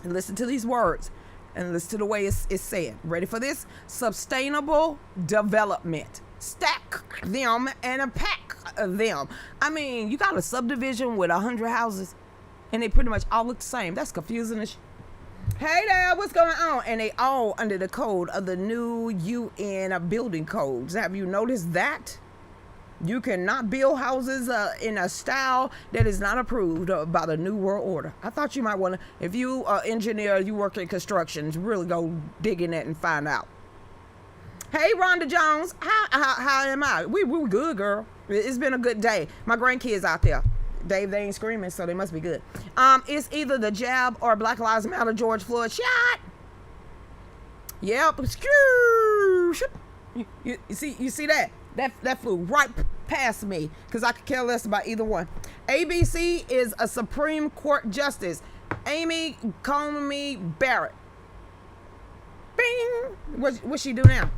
And listen to these words and listen to the way it's said. Ready for this? Sustainable development. Stack them and pack them. I mean, you got a subdivision with 100 houses and they pretty much all look the same. That's confusing as Hey there, what's going on? And they all under the code of the new UN building codes. Have you noticed that? You cannot build houses in a style that is not approved by the New World Order. I thought you might want to, if you are engineer, you work in construction, really go dig in that and find out. Hey, Rhonda Jones, how am I? We good, girl. It's been a good day. My grandkids out there. Dave, they ain't screaming, so they must be good. It's either the jab or Black Lives Matter George Floyd shot. Yep. You see that? That flew right past me because I could care less about either one. ABC is a Supreme Court Justice, Amy Coney Barrett. Bing. What she do now?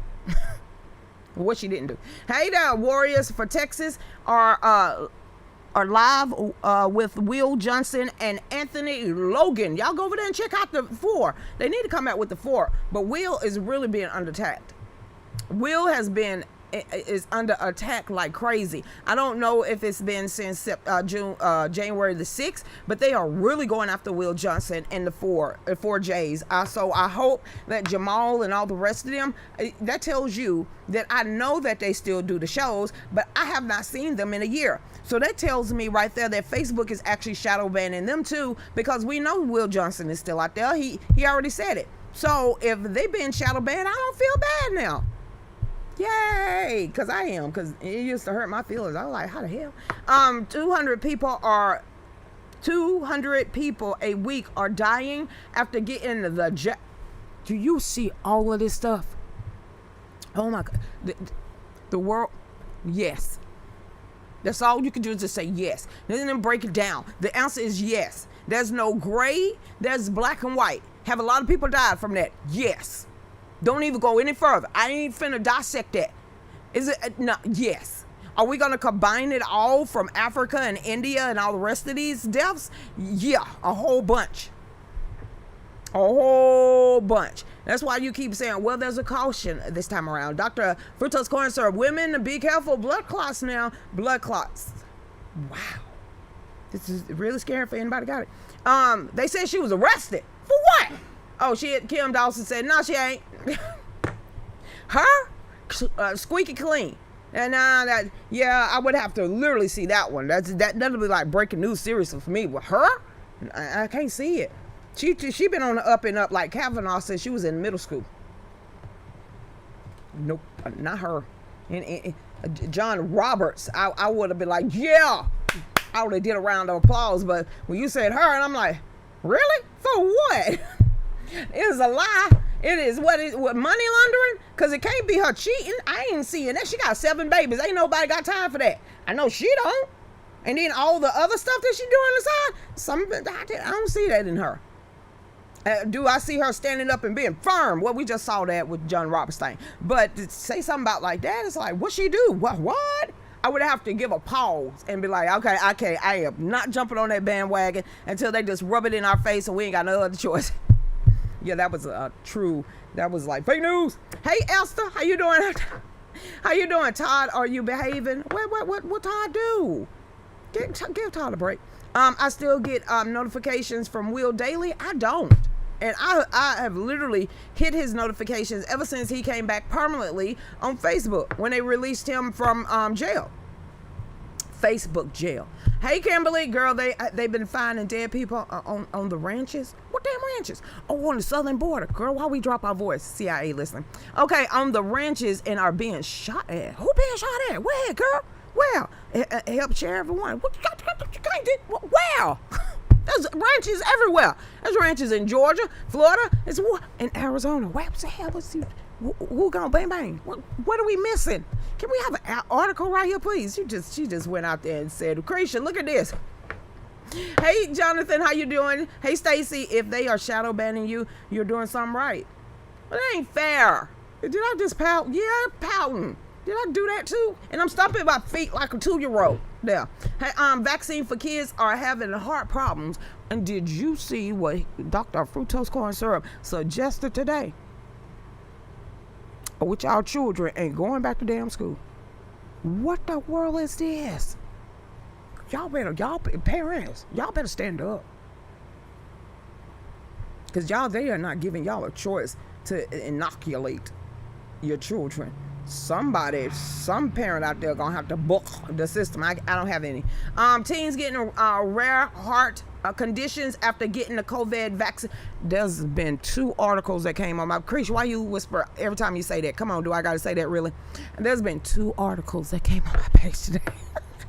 What she didn't do. Hey there, Warriors for Texas are live with Will Johnson and Anthony Logan. Y'all go over there and check out the 4. They need to come out with the 4, but Will is really being under attack. Will is under attack like crazy. I don't know if it's been since January the 6th, but they are really going after Will Johnson and the 4 J's. So I hope that Jamal and all the rest of them, that tells you that I know that they still do the shows, but I have not seen them in a year. So that tells me right there that Facebook is actually shadow banning them too, because we know Will Johnson is still out there. He already said it. So if they've been shadow banned, I don't feel bad now. Yay, because I am, because it used to hurt my feelings. I was like, how the hell? 200 people a week are dying after getting the Do you see all of this stuff? Oh my God. The world, yes. That's all you can do is just say yes. Then break it down. The answer is yes. There's no gray, there's black and white. Have a lot of people died from that? Yes. Don't even go any further. I ain't finna dissect that. Is it? No, yes. Are we gonna combine it all from Africa and India and all the rest of these deaths? Yeah, a whole bunch. A whole bunch. That's why you keep saying, well, there's a caution this time around. Dr. Fructose corn syrup. Women, be careful. Blood clots now. Blood clots. Wow. This is really scary for anybody got it. They said she was arrested. For what? Oh, Kim Dawson said, no, she ain't. Her? Squeaky clean. And I would have to literally see that one. That'll be like breaking news seriously for me. With her? I can't see it. She been on the up and up like Kavanaugh since she was in middle school. Nope, not her. And John Roberts, I would have been like, yeah. I would have did a round of applause, but when you said her, and I'm like, really? For what? It is a lie. It is what money laundering? Because it can't be her cheating. I ain't seeing that. She got 7 babies. Ain't nobody got time for that. I know she don't. And then all the other stuff that she do on the side, I don't see that in her. Do I see her standing up and being firm? Well, we just saw that with John Roberts thing. But to say something about like that, it's like, what she do? What? I would have to give a pause and be like, okay, I am not jumping on that bandwagon until they just rub it in our face and we ain't got no other choice. Yeah, that was that was like fake news. Hey, Esther, how you doing? How you doing, Todd? Are you behaving? What Todd do? Give Todd a break. I still get notifications from Will daily. I don't. And I have literally hit his notifications ever since he came back permanently on Facebook when they released him from jail. Facebook jail. Hey, Kimberly, girl, they've been finding dead people on the ranches. What damn ranches? Oh, on the southern border. Girl, why we drop our voice? CIA listening. Okay, on the ranches and are being shot at. Who being shot at? Where, girl? Where? Help share everyone. Where? There's ranches everywhere. There's ranches in Georgia, Florida, in Arizona. What the hell was who gonna bang bang? What are we missing? Can we have an article right here, please? She just went out there and said, Lucretia, look at this. Hey, Jonathan, how you doing? Hey, Stacy, if they are shadow banning you, you're doing something right. Well, that ain't fair. Did I just pout? Yeah, pouting. Did I do that too? And I'm stomping my feet like a 2-year-old. There. Hey, vaccine for kids are having heart problems. And did you see what Dr. Fructose corn syrup suggested today? Which our children ain't going back to damn school. What the world is this? Parents, y'all better stand up. Because they are not giving y'all a choice to inoculate your children. Some parent out there gonna have to book the system. I don't have any. Teens getting rare heart conditions after getting the COVID vaccine. There's been 2 articles that came on my Lucretia, why you whisper every time you say that? Come on, do I gotta say that really? There's been 2 articles that came on my page today.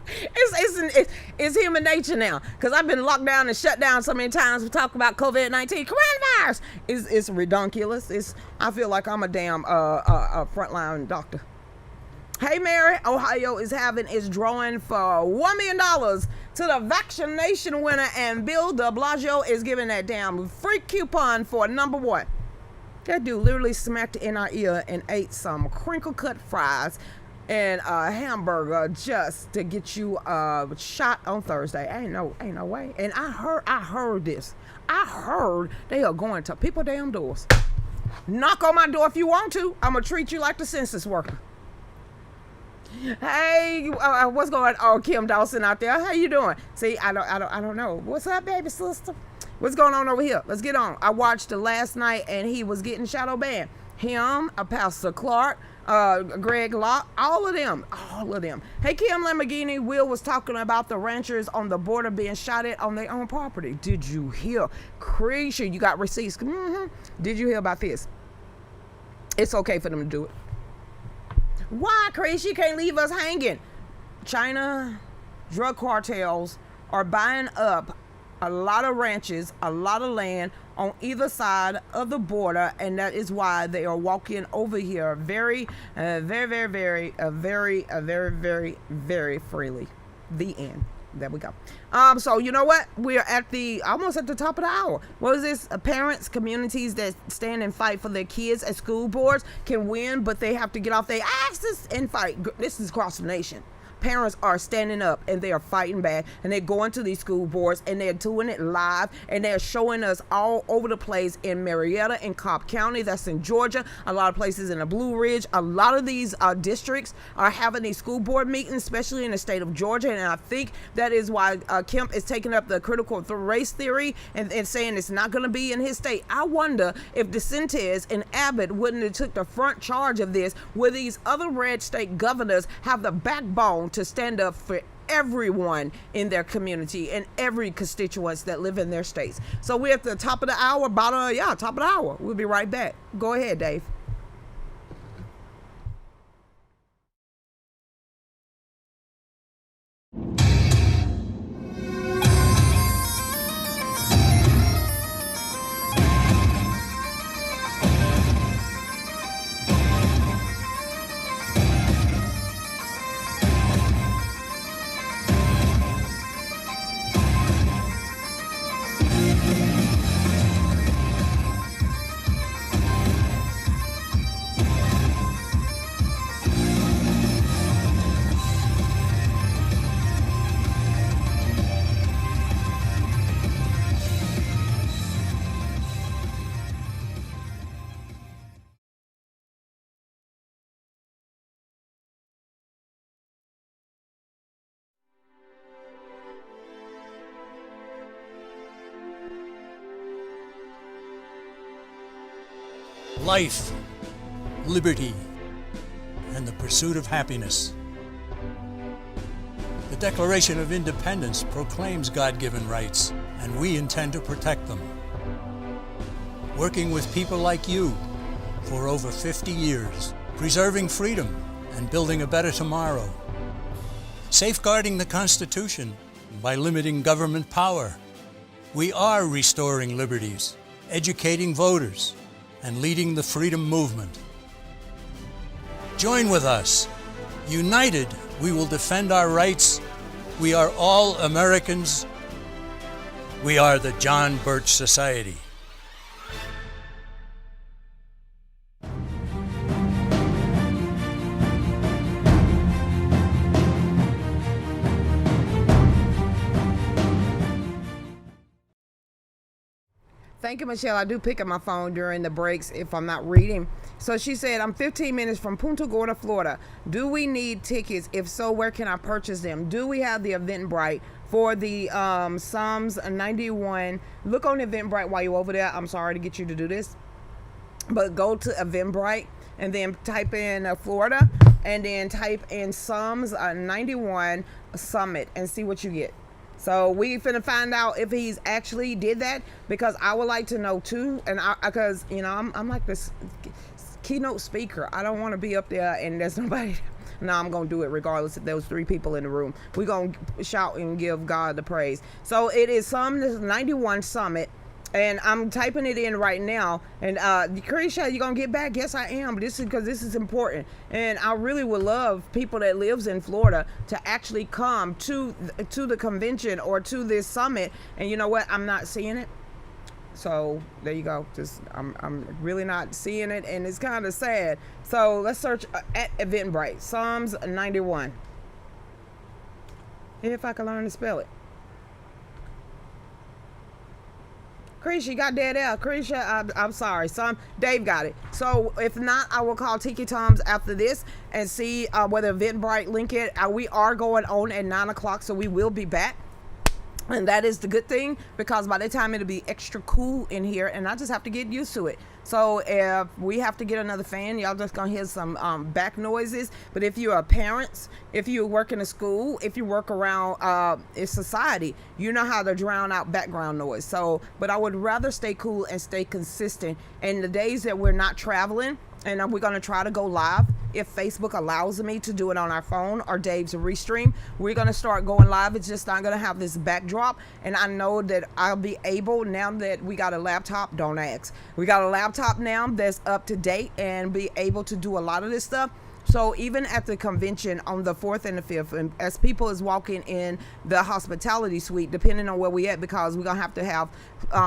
It's human nature now, because I've been locked down and shut down so many times. We talk about COVID-19, coronavirus. It's redonkulous. I feel like I'm a damn frontline doctor. Hey Mary, Ohio is having its drawing for $1 million to the vaccination winner, and Bill de Blasio is giving that damn free coupon for number one. That dude literally smacked in our ear and ate some crinkle cut fries and a hamburger just to get you shot on Thursday. Ain't no way. And I heard this. I heard they are going to people's damn doors. Knock on my door if you want to. I'm gonna treat you like the census worker. Hey, what's going on, Kim Dawson out there? How you doing? See, I don't know. What's up, baby sister? What's going on over here? Let's get on. I watched it last night, and he was getting shadow banned. Him, Pastor Clark, Greg Locke, all of them. Hey, Kim Lamborghini, Will was talking about the ranchers on the border being shot at on their own property. Did you hear? Crazy, you got receipts. Did you hear about this? It's okay for them to do it. Why, crazy? You can't leave us hanging. China drug cartels are buying up a lot of ranches, a lot of land on either side of the border, and that is why they are walking over here very freely. The end. There we go. So you know what? We're almost at the top of the hour. What is this? Parents, communities that stand and fight for their kids at school boards can win, but they have to get off their asses and fight. This is across the nation. Parents are standing up and they are fighting back, and they're going to these school boards and they're doing it live, and they're showing us all over the place in Marietta and Cobb County. That's in Georgia. A lot of places in the Blue Ridge. A lot of these districts are having these school board meetings, especially in the state of Georgia. And I think that is why Kemp is taking up the critical race theory and saying it's not going to be in his state. I wonder if DeSantis and Abbott wouldn't have took the front charge of this, where these other red state governors have the backbone to stand up for everyone in their community and every constituents that live in their states. So we're at the top of the hour, top of the hour. We'll be right back. Go ahead, Dave. Life, liberty, and the pursuit of happiness. The Declaration of Independence proclaims God-given rights, and we intend to protect them. Working with people like you for over 50 years, preserving freedom and building a better tomorrow. Safeguarding the Constitution by limiting government power. We are restoring liberties, educating voters, and leading the freedom movement. Join with us. United, we will defend our rights. We are all Americans. We are the John Birch Society. Thank you, Michelle. I do pick up my phone during the breaks if I'm not reading. So she said, I'm 15 minutes from Punta Gorda, Florida. Do we need tickets? If so, where can I purchase them? Do we have the Eventbrite for the Psalms 91? Look on Eventbrite while you're over there. I'm sorry to get you to do this, but go to Eventbrite and then type in Florida and then type in Psalms 91 Summit and see what you get. So we finna find out if he's actually did that, because I would like to know too. And because I'm like this keynote speaker. I don't want to be up there and there's nobody. Now I'm going to do it regardless if there was 3 people in the room. We're going to shout and give God the praise. So it is Psalm 91 Summit. And I'm typing it in right now. And Lucretia, you gonna get back? Yes, I am. This is because this is important. And I really would love people that lives in Florida to actually come to the convention or to this summit. And you know what? I'm not seeing it. So there you go. Just I'm really not seeing it, and it's kind of sad. So let's search at Eventbrite, Psalms 91. If I can learn to spell it. Lucretia, you got dead air. Lucretia, I'm sorry. Dave got it. So if not, I will call Tiki Toms after this and see whether Eventbrite link it. We are going on at 9 o'clock, so we will be back. And that is the good thing, because by the time it'll be extra cool in here, and I just have to get used to it. So if we have to get another fan, y'all just gonna hear some back noises. But if you're a parent, if you work in a school, if you work around a society, you know how to drown out background noise. So, but I would rather stay cool and stay consistent. And the days that we're not traveling, and we're gonna try to go live, if Facebook allows me to do it on our phone or Dave's restream, we're gonna start going live. It's just not gonna have this backdrop, and I know that I'll be able, now that we got a laptop, don't ask, we got a laptop now that's up to date and be able to do a lot of this stuff. So even at the convention on the 4th and the 5th, and as people is walking in the hospitality suite, depending on where we at, because we're going to have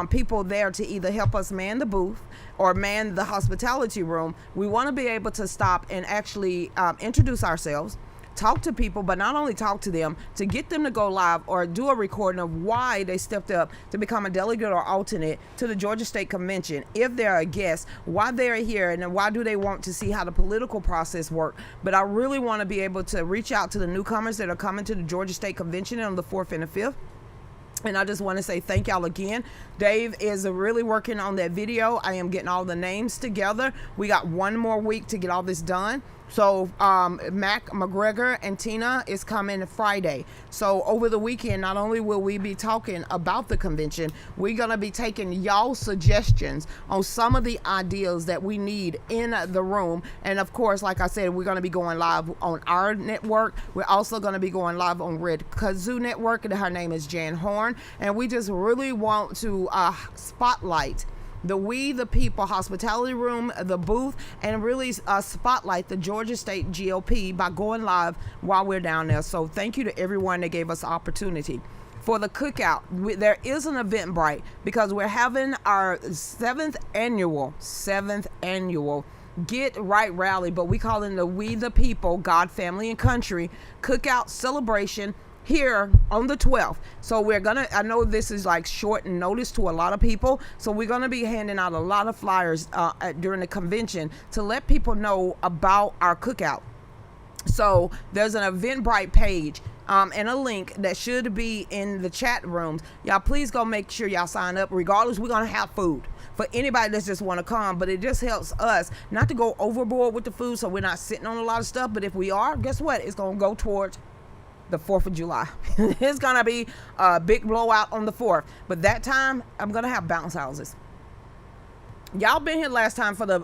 people there to either help us man the booth or man the hospitality room, we want to be able to stop and actually introduce ourselves, talk to people, but not only talk to them, to get them to go live or do a recording of why they stepped up to become a delegate or alternate to the Georgia State Convention. If they're a guest, why they're here, and then why do they want to see how the political process work. But I really want to be able to reach out to the newcomers that are coming to the Georgia State Convention on the 4th and the 5th. And I just want to say thank y'all again. Dave is really working on that video. I am getting all the names together. We got one more week to get all this done. So Mac McGregor and Tina is coming Friday. So over the weekend, not only will we be talking about the convention, we're going to be taking y'all's suggestions on some of the ideas that we need in the room. And of course, like I said, we're going to be going live on our network. We're also going to be going live on Red Kazoo Network, and her name is Jan Horn. And we just really want to spotlight the We the People hospitality room, the booth, and really spotlight the Georgia State GOP by going live while we're down there. So thank you to everyone that gave us the opportunity. For the cookout, there is an Eventbrite, because we're having our 7th annual Get Right Rally, but we call it the We the People, God, Family, and Country cookout celebration here on the 12th. So we're gonna, I know this is like short notice to a lot of people, so we're gonna be handing out a lot of flyers during the convention to let people know about our cookout. So there's an Eventbrite page and a link that should be in the chat rooms. Y'all please go make sure y'all sign up. Regardless, we're gonna have food for anybody that just want to come, but it just helps us not to go overboard with the food, so we're not sitting on a lot of stuff. But if we are, guess what, it's gonna go towards the 4th of July. It's gonna be a big blowout on the 4th, but that time I'm gonna have bounce houses. Y'all been here last time for the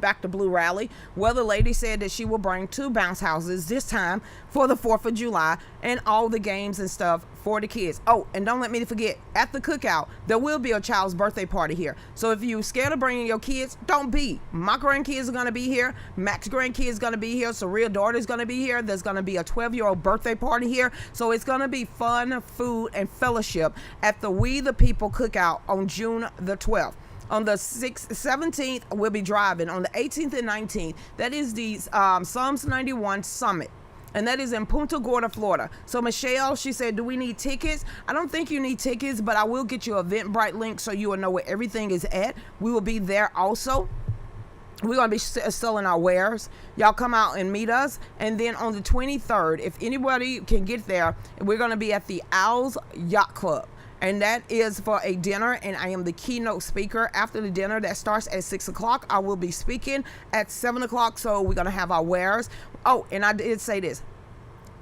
Back to Blue rally. Well, the lady said that she will bring 2 bounce houses this time for the 4th of July and all the games and stuff for the kids. Oh, and don't let me forget, at the cookout, there will be a child's birthday party here. So if you're scared of bringing your kids, don't be. My grandkids are going to be here. Mac's grandkids is going to be here. Surreal daughter is going to be here. There's going to be a 12-year-old birthday party here. So it's going to be fun, food, and fellowship at the We the People cookout on June the 12th. On the 17th, we'll be driving. On the 18th and 19th, that is the Psalms 91 Summit. And that is in Punta Gorda, Florida. So Michelle, she said, do we need tickets? I don't think you need tickets, but I will get you an Eventbrite link so you will know where everything is at. We will be there also. We're going to be selling our wares. Y'all come out and meet us. And then on the 23rd, if anybody can get there, we're going to be at the Owls Yacht Club. And that is for a dinner, and I am the keynote speaker. After the dinner, that starts at 6 o'clock. I will be speaking at 7 o'clock, so we're going to have our wares. Oh, and I did say this.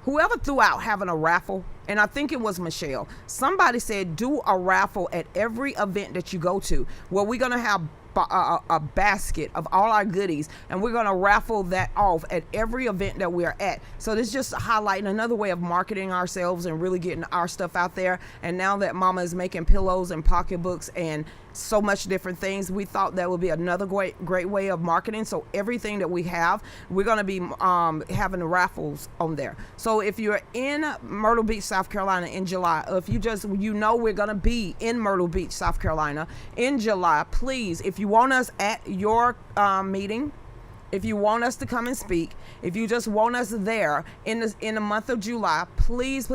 Whoever threw out having a raffle, and I think it was Michelle, somebody said do a raffle at every event that you go to. Well, we're going to have a basket of all our goodies, and we're going to raffle that off at every event that we are at. So this is just highlighting another way of marketing ourselves and really getting our stuff out there. And now that Mama is making pillows and pocketbooks and so much different things, we thought that would be another great way of marketing. So everything that we have, we're going to be having raffles on there. So if you're in Myrtle Beach, South Carolina in July, or if we're going to be in Myrtle Beach, South Carolina in July, please, if you want us at your meeting, if you want us to come and speak, if you just want us there in the month of July, please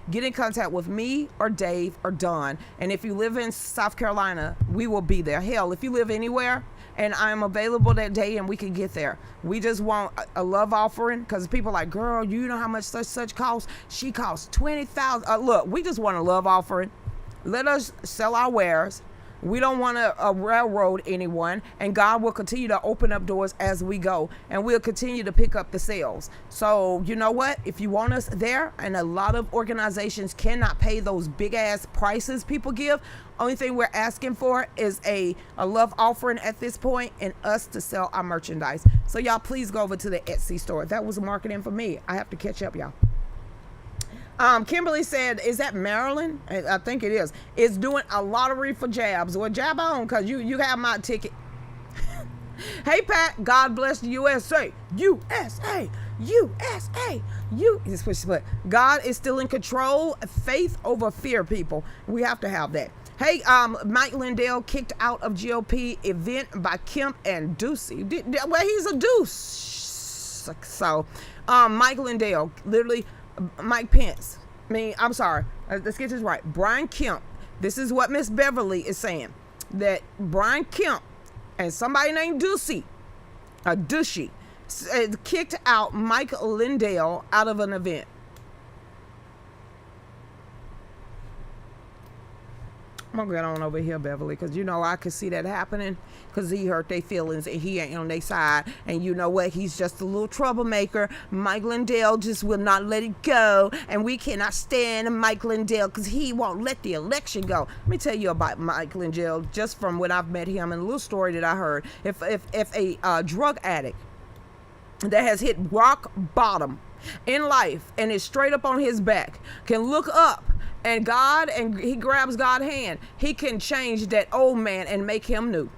get in contact with me or Dave or Don. And if you live in South Carolina, we will be there. Hell, if you live anywhere and I'm available that day and we can get there. We just want a love offering, because people are like, girl, you know how much such costs? She costs $20,000. Look, we just want a love offering. Let us sell our wares. We don't want to railroad anyone, and God will continue to open up doors as we go, and we'll continue to pick up the sales. So you know what? If you want us there, and a lot of organizations cannot pay those big ass prices people give, only thing we're asking for is a love offering at this point, and us to sell our merchandise. So y'all please go over to the Etsy store. That was marketing for me. I have to catch up, y'all. Kimberly said, is that Maryland? I think it is. It's doing a lottery for jabs. Well, jab on, because you have my ticket. Hey, Pat, God bless the USA. USA. USA. God is still in control. Faith over fear, people. We have to have that. Hey, Mike Lindell kicked out of GOP event by Kemp and Ducey. Well, he's a deuce. So, Mike Lindell, literally... Mike Pence, I'm sorry, let's get this right. Brian Kemp, this is what Miss Beverly is saying, that Brian Kemp and somebody named Ducey, kicked out Mike Lindell out of an event. I'm gonna get on over here, Beverly, because you know I could see that happening, because he hurt their feelings and he ain't on their side. And you know what? He's just a little troublemaker. Mike Lindell just will not let it go, and we cannot stand Mike Lindell because he won't let the election go. Let me tell you about Mike Lindell, just from when I've met him and a little story that I heard. If a drug addict that has hit rock bottom in life and is straight up on his back can look up and he grabs God's hand, he can change that old man and make him new.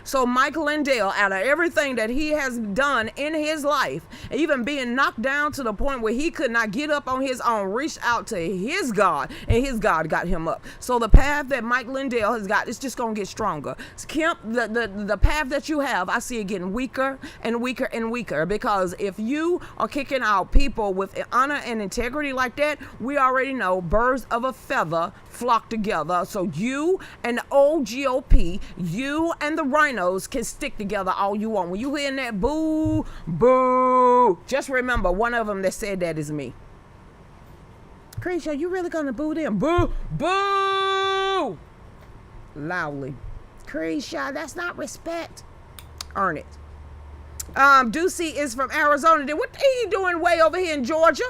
So Mike Lindell, out of everything that he has done in his life, even being knocked down to the point where he could not get up on his own, reached out to his God, and his God got him up. So the path that Mike Lindell has got, it's just going to get stronger. Kemp, the path that you have, I see it getting weaker and weaker and weaker, because if you are kicking out people with honor and integrity like that, we already know birds of a feather flock together. So you and the old GOP, you and the rhinos can stick together all you want. When you hearing that boo, boo, just remember one of them that said that is me. Lucretia, you really gonna boo them? Boo, boo, loudly. Lucretia, that's not respect. Earn it. Ducey is from Arizona. Then what he doing way over here in Georgia?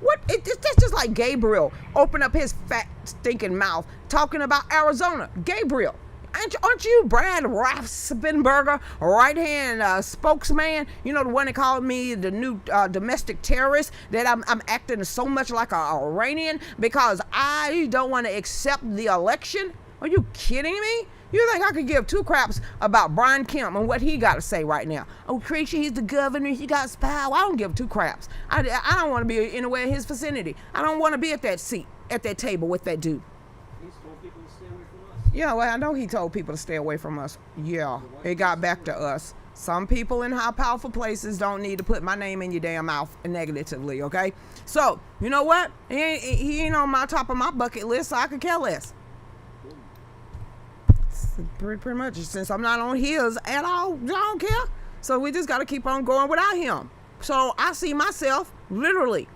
What? That's just like Gabriel open up his fat stinking mouth talking about Arizona. Gabriel, aren't you Brad Raffensperger, right-hand spokesman? You know, the one that called me the new domestic terrorist, that I'm acting so much like an Iranian because I don't want to accept the election? Are you kidding me? You think I could give two craps about Brian Kemp and what he got to say right now? Oh, Lucretia, he's the governor. He got power. I don't give two craps. I don't want to be anywhere in his vicinity. I don't want to be at that seat, at that table with that dude. He's told people to stay away from us? Yeah, well, I know he told people to stay away from us. Yeah, it got back to us. Some people in high powerful places don't need to put my name in your damn mouth negatively, okay? So, you know what? He ain't on my top of my bucket list, so I could care less. Pretty much, since I'm not on his at all, I don't care. So we just got to keep on going without him. So I see myself, literally,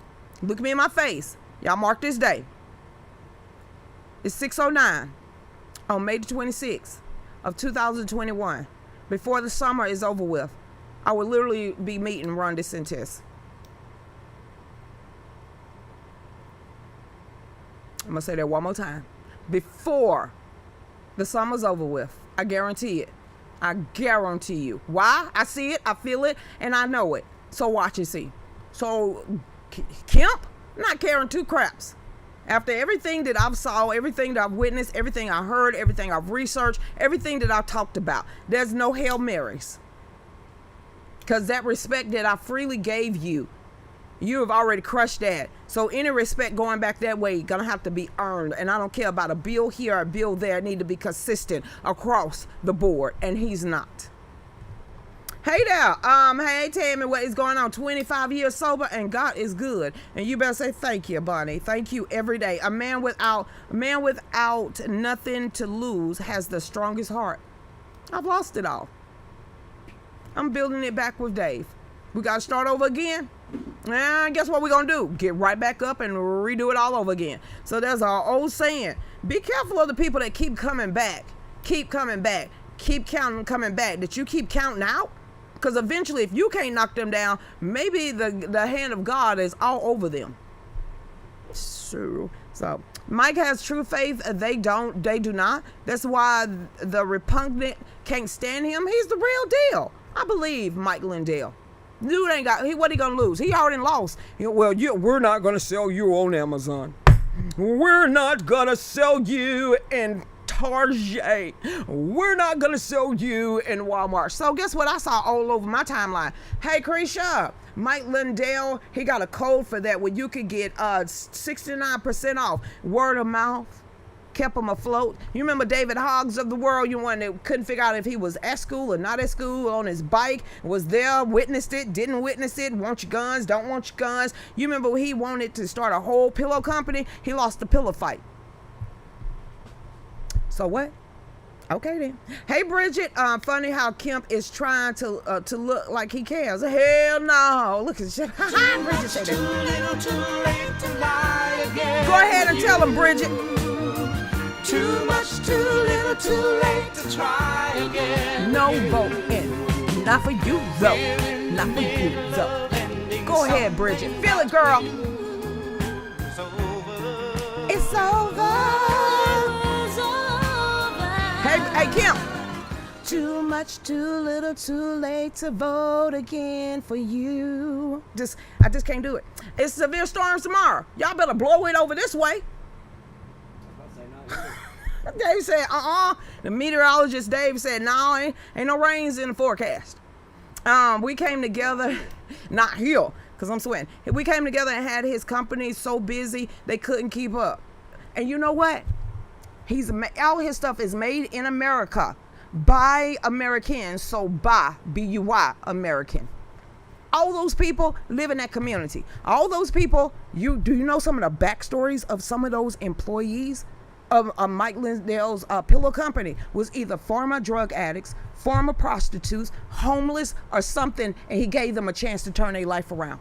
look me in my face. Y'all mark this day. It's 6:09 on May the 26th of 2021. Before the summer is over with, I will literally be meeting Ron DeSantis. I'm going to say that one more time. Before the summer's over with, I guarantee it. I guarantee you. Why? I see it, I feel it, and I know it. So watch and see. So Kemp, not caring two craps. After everything that I've saw, everything that I've witnessed, everything I heard, everything I've researched, everything that I've talked about, there's no Hail Marys. Because that respect that I freely gave you, you have already crushed that. So any respect going back that way, gonna have to be earned. And I don't care about a bill here or a bill there. It need to be consistent across the board. And he's not. Hey there, hey Tammy, what is going on? 25 years sober and God is good. And you better say thank you, Bonnie. Thank you every day. A man without nothing to lose has the strongest heart. I've lost it all. I'm building it back with Dave. We got to start over again. And guess what we're going to do? Get right back up and redo it all over again. So there's our old saying. Be careful of the people that keep coming back. Keep coming back. Keep counting coming back. That you keep counting out. Because eventually, if you can't knock them down, maybe the hand of God is all over them. So Mike has true faith. They do not. That's why the repugnant can't stand him. He's the real deal. I believe Mike Lindell. Dude ain't got, what he gonna lose? He already lost. We're not gonna sell you on Amazon. We're not gonna sell you in Target. We're not gonna sell you in Walmart. So guess what I saw all over my timeline? Hey, Krisha, Mike Lindell, he got a code for that where you could get 69% off. Word of mouth kept him afloat. You remember David Hoggs of the world, you one that couldn't figure out if he was at school or not at school, on his bike, was there, witnessed it, didn't witness it, want your guns, don't want your guns. You remember when he wanted to start a whole pillow company? He lost the pillow fight. So what? Okay then. Hey Bridget, funny how Kemp is trying to look like he cares. Hell no. Look at shit. Bridget say that. Go ahead and tell him, Bridget. Too much, too little, too late to try again. No voting. Not for you though. Not for you though. Go ahead, Bridget. Feel it, girl. It's over. Hey, Kim. Too much, too little, too late to vote again for you. I just can't do it. It's severe storms tomorrow. Y'all better blow it over this way. Dave said, The meteorologist Dave said, no, ain't no rains in the forecast. We came together, not here, because I'm sweating. We came together and had his company so busy they couldn't keep up. And you know what? All his stuff is made in America by Americans, so by B-U-Y, American. All those people live in that community. All those people, do you know some of the backstories of some of those employees of Mike Lindell's pillow company? Was either former drug addicts, former prostitutes, homeless, or something, and he gave them a chance to turn their life around.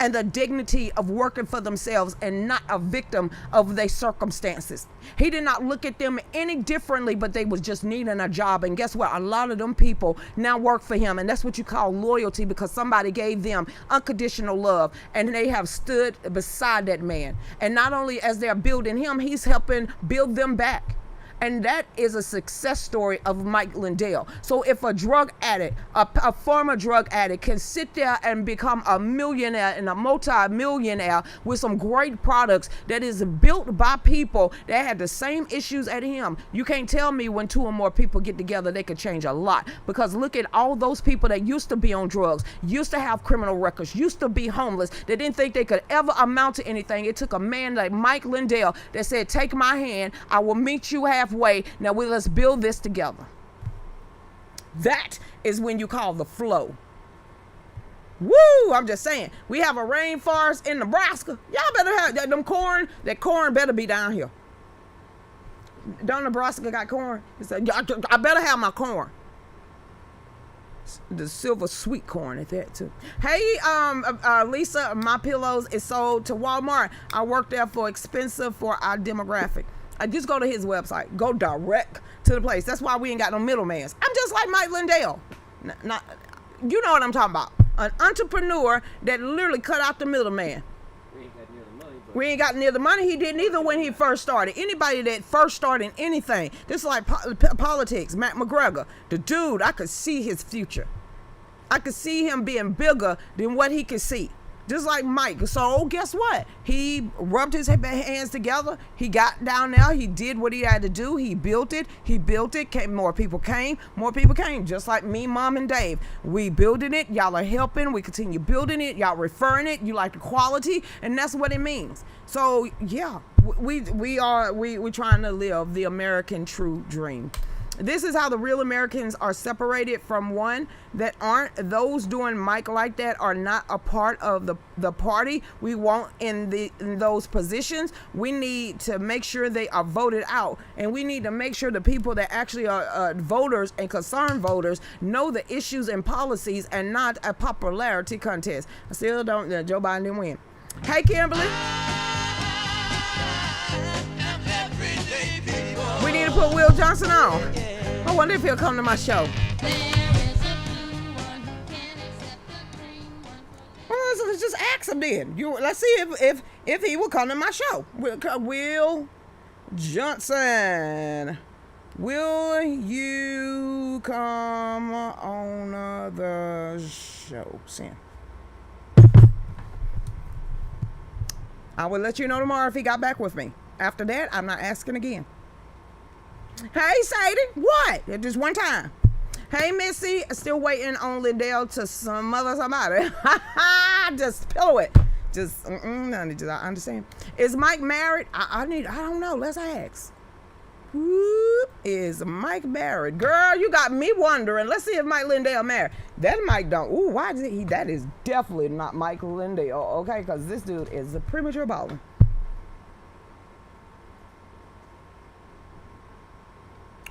And the dignity of working for themselves and not a victim of their circumstances. He did not look at them any differently, but they was just needing a job. And guess what? A lot of them people now work for him. And that's what you call loyalty, because somebody gave them unconditional love. And they have stood beside that man. And not only as they're building him, he's helping build them back. And that is a success story of Mike Lindell. So if a drug addict, a former drug addict, can sit there and become a millionaire and a multi-millionaire with some great products that is built by people that had the same issues as him, you can't tell me when two or more people get together, they could change a lot. Because look at all those people that used to be on drugs, used to have criminal records, used to be homeless, that didn't think they could ever amount to anything. It took a man like Mike Lindell that said, take my hand, I will meet you halfway. Now let's build this together. That is when you call the flow. Woo! I'm just saying. We have a rainforest in Nebraska. Y'all better have that corn better be down here. Don't Nebraska got corn? I better have my corn. The silver sweet corn at that too. Hey, Lisa, my pillows is sold to Walmart. I work there for expensive for our demographic. I just go to his website. Go direct to the place. That's why we ain't got no middlemans. I'm just like Mike Lindell. You know what I'm talking about. An entrepreneur that literally cut out the middleman. We ain't got near the money. We ain't got near the money he didn't either when he first started. Anybody that first started anything, this is like politics. Matt McGregor, the dude, I could see his future. I could see him being bigger than what he could see. Just like Mike. So guess what? He rubbed his hands together. He got down there. He did what he had to do. He built it. More people came. Just like me, Mom, and Dave. We building it. Y'all are helping. We continue building it. Y'all referring it. You like the quality, and that's what it means. So yeah, we trying to live the American true dream. This is how the real Americans are separated from one that aren't. Those doing Mike like that are not a part of the party. We want in those positions. We need to make sure they are voted out, and we need to make sure the people that actually are voters and concerned voters know the issues and policies, and not a popularity contest. I still don't. Joe Biden didn't win. Hey, Kimberly. We need to put Will Johnson on. I wonder if he'll come to my show. Well, let's just ask him then. Let's see if he will come to my show. Will Johnson, will you come on the show? Sam. I will let you know tomorrow if he got back with me. After that, I'm not asking again. Hey, Sadie, what? Just one time. Hey, Missy, still waiting on Lindell to smother somebody. Just pillow it. I understand. Is Mike married? I don't know. Let's ask. Whoop, is Mike married? Girl, you got me wondering. Let's see if Mike Lindell married. That Mike don't. Ooh, why is he? That is definitely not Mike Lindell, okay? Because this dude is a premature baller.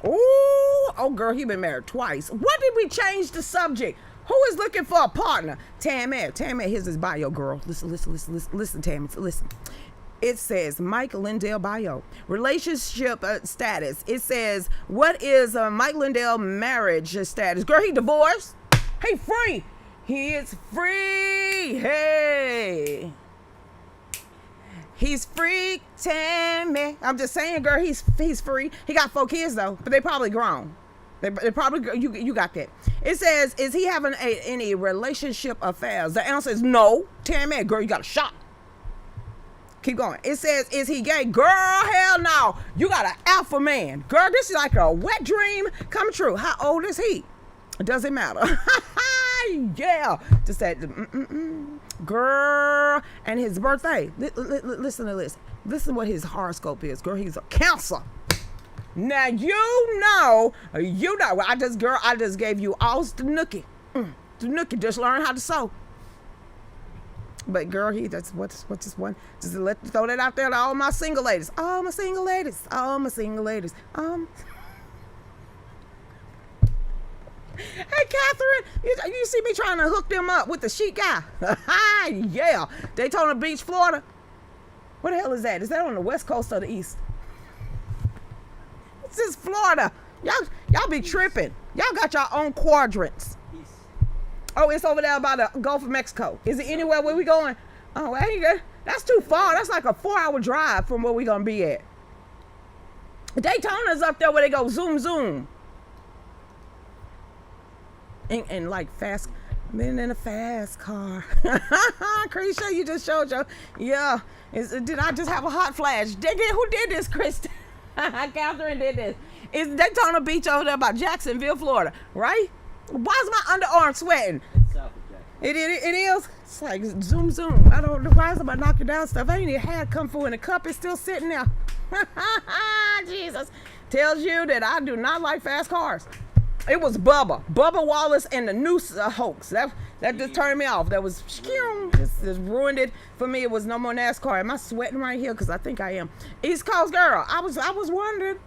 Oh, girl, he been married twice. What did we change the subject? Who is looking for a partner? Tammy, here's his bio, girl. Listen, Tammy, listen. It says Mike Lindell bio. Relationship status. It says, what is Mike Lindell marriage status? Girl, he divorced. He free. He is free. Hey. He's free, Tammy. I'm just saying, girl, he's free. He got 4 kids, though, but they probably grown. They probably, you got that. It says, is he having any relationship affairs? The answer is no. Tammy, girl, you got a shot. Keep going. It says, is he gay? Girl, hell no. You got an alpha man. Girl, this is like a wet dream come true. How old is he? It doesn't matter. Yeah. Just that, girl. And his birthday. Listen to this. Listen what his horoscope is. Girl, he's a Cancer. Now, you know. I just gave you all the nookie. The nookie. Just learn how to sew. But girl, that's what's this one. Just throw that out there to all my single ladies. All my single ladies. Hey, Catherine, you see me trying to hook them up with the chic guy? Yeah. Daytona Beach, Florida. What the hell is that? Is that on the west coast or the east? This is Florida. Y'all be tripping. Y'all got your own quadrants. Oh, it's over there by the Gulf of Mexico. Is it anywhere where we going? Oh, that's too far. That's like a 4-hour drive from where we gonna be at. Daytona's up there where they go zoom. And like fast, been in a fast car. Krisha, you just showed your, yeah. Did I just have a hot flash? Who did this, Krista? Catherine did this. It's Daytona Beach over there by Jacksonville, Florida, right? Why is my underarm sweating? It's south of Jackson. It is? It's like zoom. I don't know why somebody knocking down stuff. I ain't even had Kung Fu in a cup. It's still sitting there. Jesus. Tells you that I do not like fast cars. It was Bubba Wallace and the Noose hoax. That just turned me off. That was just ruined it for me. It was no more NASCAR. Am I sweating right here? Because I think I am. East Coast girl. I was wondering.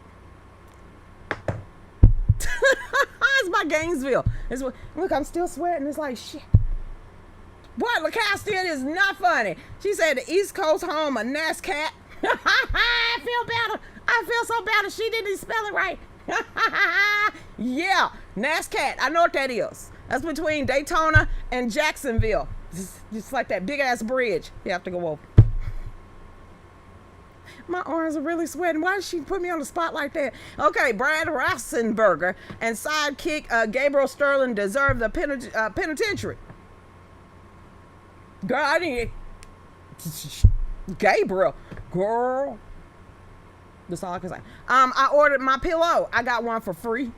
It's by Gainesville. Look, I'm still sweating. It's like shit. What? Lacastian is not funny. She said the East Coast home of NASCAR. I feel better. I feel so better. She didn't even spell it right. Yeah, NASCAR. I know what that is. That's between Daytona and Jacksonville. Just like that big ass bridge you have to go over. My arms are really sweating. Why did she put me on the spot like that? Okay, Brad Rassenberger and sidekick Gabriel Sterling deserve the penitentiary. Girl, I didn't. Gabriel, girl. That's all I can say. I ordered my pillow. I got one for free.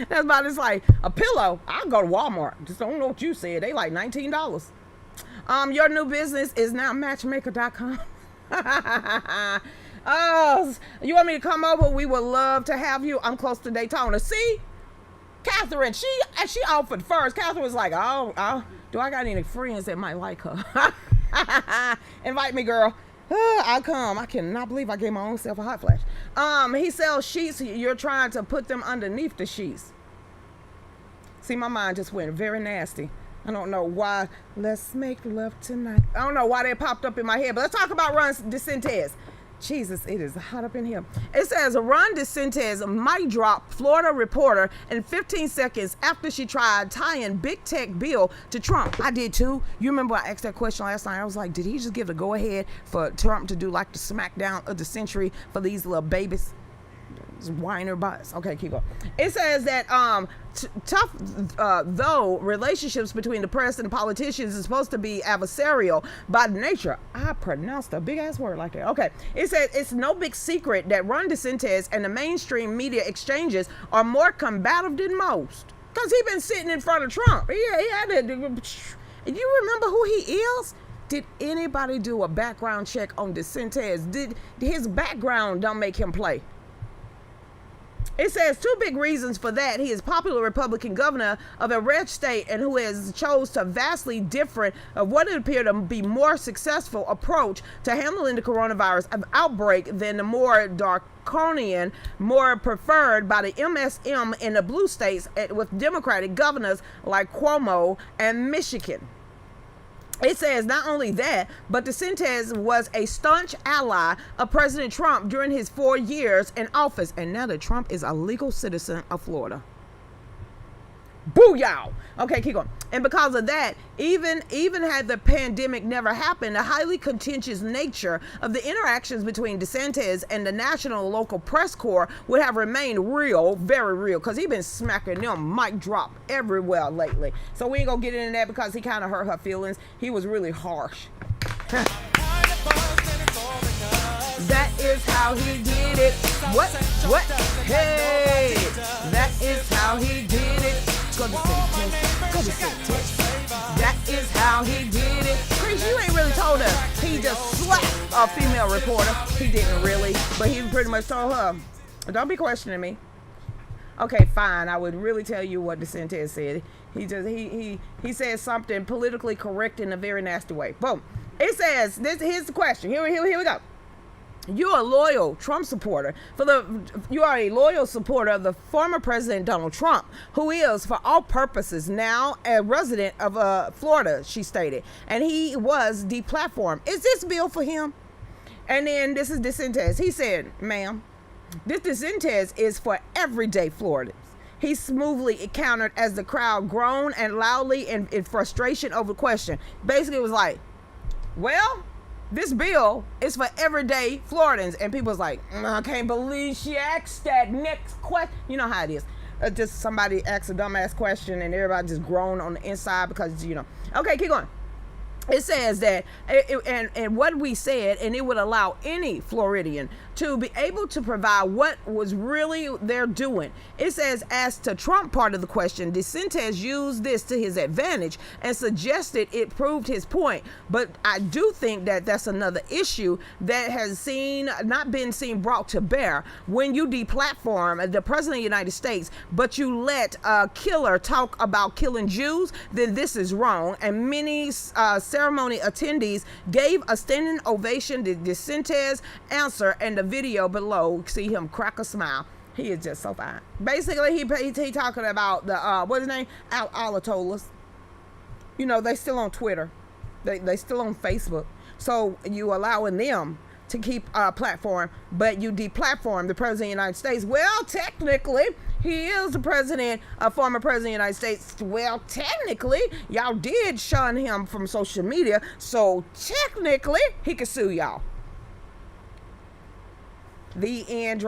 That's about it's like a pillow. I'll go to Walmart. Just don't know what you said. They like $19. Your new business is now matchmaker.com. Oh, you want me to come over? We would love to have you. I'm close to Daytona. See, Catherine, she offered first. Catherine was like, oh, do I got any friends that might like her? Invite me, girl. I'll come. I cannot believe I gave my own self a hot flash. He sells sheets. You're trying to put them underneath the sheets. See, my mind just went very nasty. I don't know why. Let's make love tonight. I don't know why they popped up in my head, but let's talk about Ron DeSantis. Jesus, it is hot up in here. It says Ron DeSantis might drop Florida reporter in 15 seconds after she tried tying big tech bill to Trump. I did too. You remember I asked that question last night? I was like, did he just give the go ahead for Trump to do like the smackdown of the century for these little babies? Whiner butts. Okay, keep going. It says that tough though relationships between the press and politicians is supposed to be adversarial by nature. I pronounced a big ass word like that. Okay. It says it's no big secret that Ron DeSantis and the mainstream media exchanges are more combative than most. Because he been sitting in front of Trump. He had it. You remember who he is? Did anybody do a background check on DeSantis? Did his background don't make him play? It says two big reasons for that. He is popular Republican governor of a red state and who has chose to vastly different of what it appeared to be more successful approach to handling the coronavirus outbreak than the more draconian, more preferred by the MSM in the blue states with Democratic governors like Cuomo and Michigan. It says not only that, but DeSantis was a staunch ally of President Trump during his 4 years in office. And now that Trump is a legal citizen of Florida. Booyah! Okay, keep going. And because of that, even had the pandemic never happened, the highly contentious nature of the interactions between DeSantis and the national and local press corps would have remained real, very real, because he's been smacking them mic drop everywhere lately. So we ain't gonna get into that because he kind of hurt her feelings. He was really harsh. That is how he did it. What? Hey! That is how he did it. Go to sentence. That is how he did it. Chris, you ain't really told us. He just slapped a female reporter. He didn't really, but he pretty much told her, don't be questioning me. Okay, fine. I would really tell you what DeSantis said. He said something politically correct in a very nasty way. Boom. It says, here's the question. Here we go. You're a loyal Trump supporter. You are a loyal supporter of the former President Donald Trump, who is, for all purposes, now a resident of Florida, she stated. And he was deplatformed. Is this bill for him? And then this is DeSantis. He said, ma'am, this DeSantis is for everyday Floridians. He smoothly countered as the crowd groaned and loudly in frustration over the question. Basically, it was like, well, this bill is for everyday Floridians. And people's like, I can't believe she asked that next question. You know how it is. Just somebody asks a dumbass question and everybody just groan on the inside because, you know. Okay, keep going. It says that, and what we said, and it would allow any Floridian to be able to provide what was really they're doing. It says, as to Trump part of the question, DeSantis used this to his advantage and suggested it proved his point. But I do think that that's another issue that has not been brought to bear. When you deplatform the President of the United States, but you let a killer talk about killing Jews, then this is wrong. And many ceremony attendees gave a standing ovation to DeSantis' answer, and the video below, see him crack a smile. He is just so fine. Basically, he talking about the what's his name? Ayatollahs. You know, they still on Twitter. They still on Facebook. So you allowing them to keep a platform, but you deplatform the President of the United States. Well, technically, He is the president, a former president of the United States. Well, technically, y'all did shun him from social media, so technically, he could sue y'all. The end.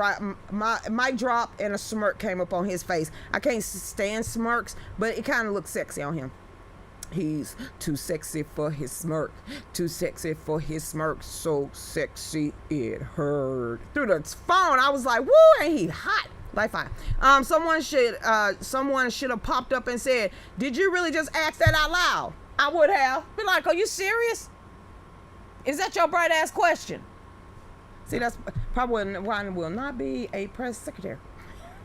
Mic drop, and a smirk came up on his face. I can't stand smirks, but it kind of looks sexy on him. He's too sexy for his smirk. Too sexy for his smirk. So sexy it hurt. Through the phone, I was like, woo, ain't he hot? Like fine. Someone should have popped up and said, did you really just ask that out loud? I would have. Be like, are you serious? Is that your bright ass question? See, that's probably why will not be a press secretary.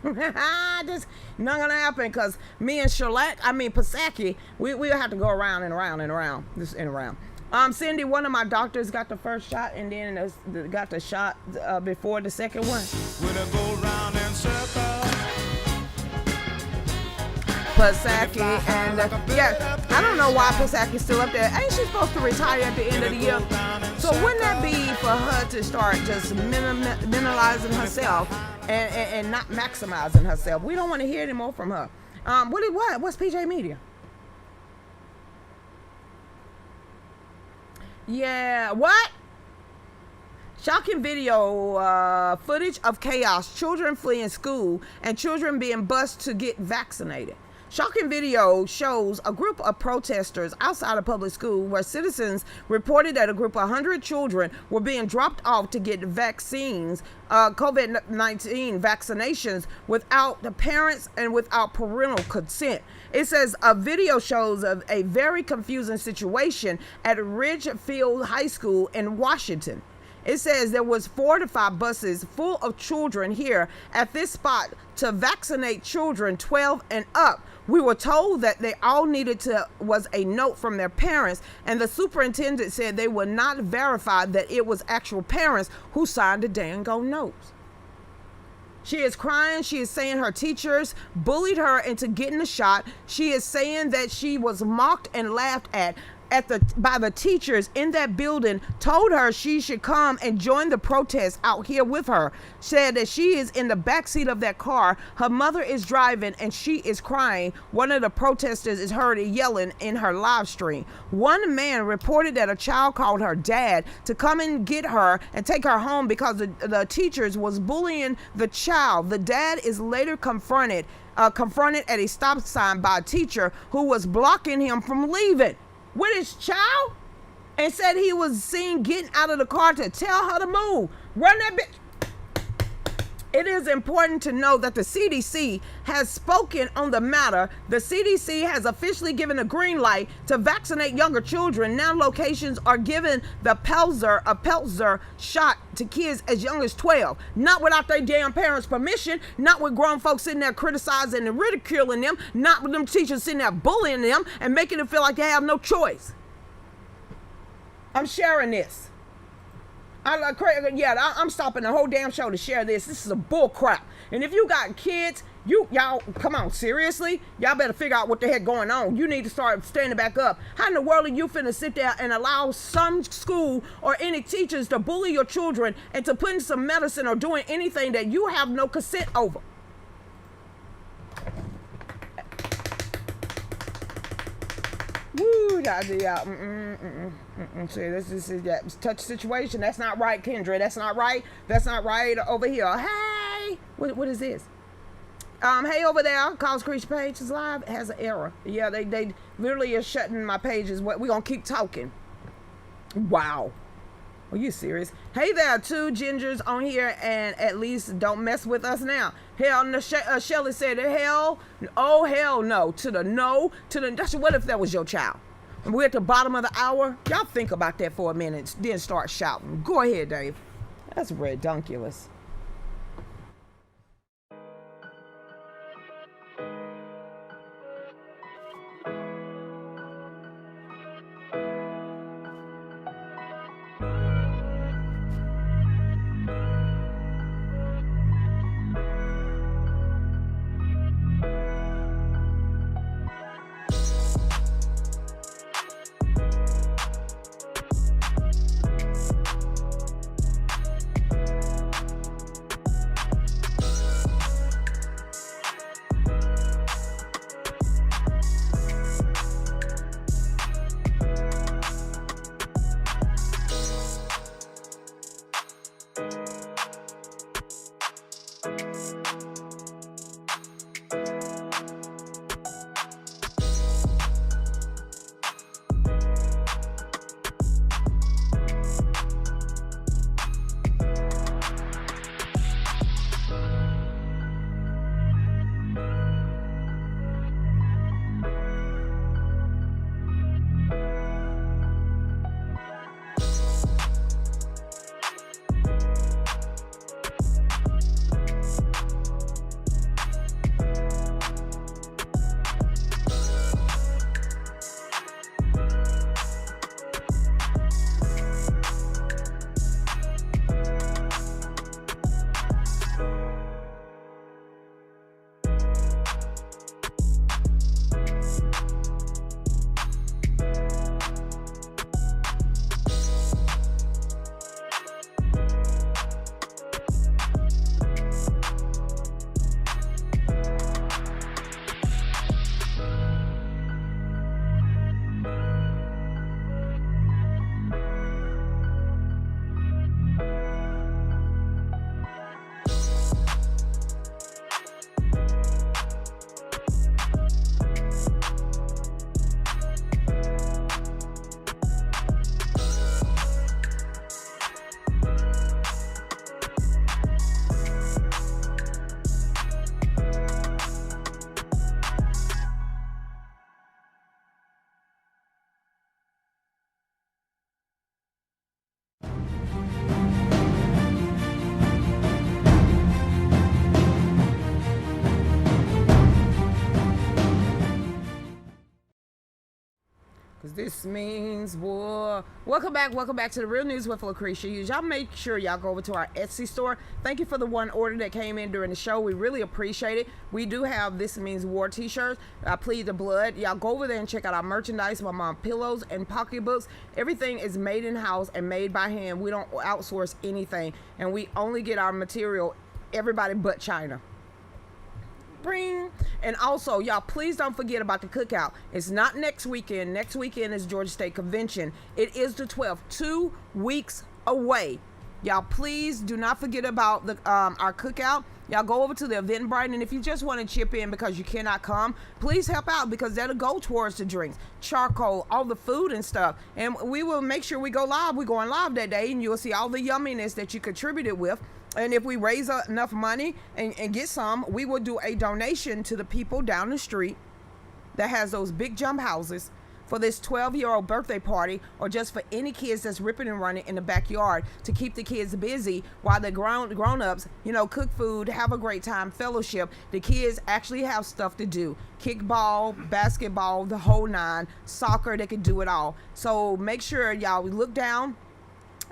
Just not gonna happen, because me and Pasaki, we'll have to go around and around and around. Just and around. Cindy, one of my doctors got the first shot and then got the shot before the second one. We'll go round in circles. Pasaki and yeah, I don't know why Pasaki's still up there. Ain't she supposed to retire at the end of the year? So wouldn't that be for her to start just minimalizing herself and not maximizing herself? We don't want to hear anymore from her. What's PJ Media? Yeah, what? Shocking video footage of chaos, children fleeing school and children being bused to get vaccinated. Shocking video shows a group of protesters outside a public school where citizens reported that a group of 100 children were being dropped off to get vaccines, COVID-19 vaccinations, without the parents and without parental consent. It says a video shows a very confusing situation at Ridgefield High School in Washington. It says there was 4 to 5 buses full of children here at this spot to vaccinate children 12 and up. We were told that they all needed was a note from their parents, and the superintendent said they would not verify that it was actual parents who signed the dang notes. She is crying. She is saying her teachers bullied her into getting the shot. She is saying that she was mocked and laughed at by the teachers in that building, told her she should come and join the protest out here with her. Said that she is in the back seat of that car. Her mother is driving and she is crying. One of the protesters is heard yelling in her live stream. One man reported that a child called her dad to come and get her and take her home because the teachers was bullying the child. The dad is later confronted at a stop sign by a teacher who was blocking him from leaving with his child, and said he was seen getting out of the car to tell her to move. Run that bitch. It is important to know that the CDC has spoken on the matter. The CDC has officially given a green light to vaccinate younger children. Now locations are giving the Pelzer shot to kids as young as 12. Not without their damn parents' permission, not with grown folks sitting there criticizing and ridiculing them, not with them teachers sitting there bullying them and making them feel like they have no choice. I'm sharing this. I'm stopping the whole damn show to share this. This is a bull crap. And if you got kids, y'all, come on, seriously? Y'all better figure out what the heck going on. You need to start standing back up. How in the world are you finna sit there and allow some school or any teachers to bully your children and to put in some medicine or doing anything that you have no consent over? Woo, See, this is that touch situation. That's not right, Kendra. That's not right. That's not right over here. Hey, what is this? Hey over there, Cause Creature page is live. It has an error. Yeah, they literally are shutting my pages. We're gonna keep talking. Wow. Are you serious? Hey there, 2 gingers on here, and at least don't mess with us now. Hell, Shelly said, hell no, to the, what if that was your child? And we're at the bottom of the hour. Y'all think about that for a minute, then start shouting. Go ahead, Dave. That's redunculous. 'cause this means war. Welcome back to the Real News with Lucretia Hughes. Y'all make sure y'all go over to our Etsy store. Thank you for the one order that came in during the show. We really appreciate it. We do have This Means War t-shirts. I plead the blood. Y'all go over there and check out our merchandise, my mom pillows and pocketbooks. Everything is made in house and made by hand. We don't outsource anything, and we only get our material everybody but China. Bring. And also, y'all, please don't forget about the cookout. It's not next weekend. Next weekend is Georgia State Convention. It is the 12th, 2 weeks away. Y'all, please do not forget about the our cookout. Y'all go over to the Eventbrite, and if you just want to chip in because you cannot come, please help out, because that'll go towards the drinks, charcoal, all the food and stuff. And we will make sure we go live. We're going live that day, and you'll see all the yumminess that you contributed with. And if we raise enough money and get some, we will do a donation to the people down the street that has those big jump houses for this 12-year-old birthday party, or just for any kids that's ripping and running in the backyard, to keep the kids busy while the grown-ups, cook food, have a great time, fellowship. The kids actually have stuff to do. Kickball, basketball, the whole nine, soccer, they can do it all. So make sure y'all look down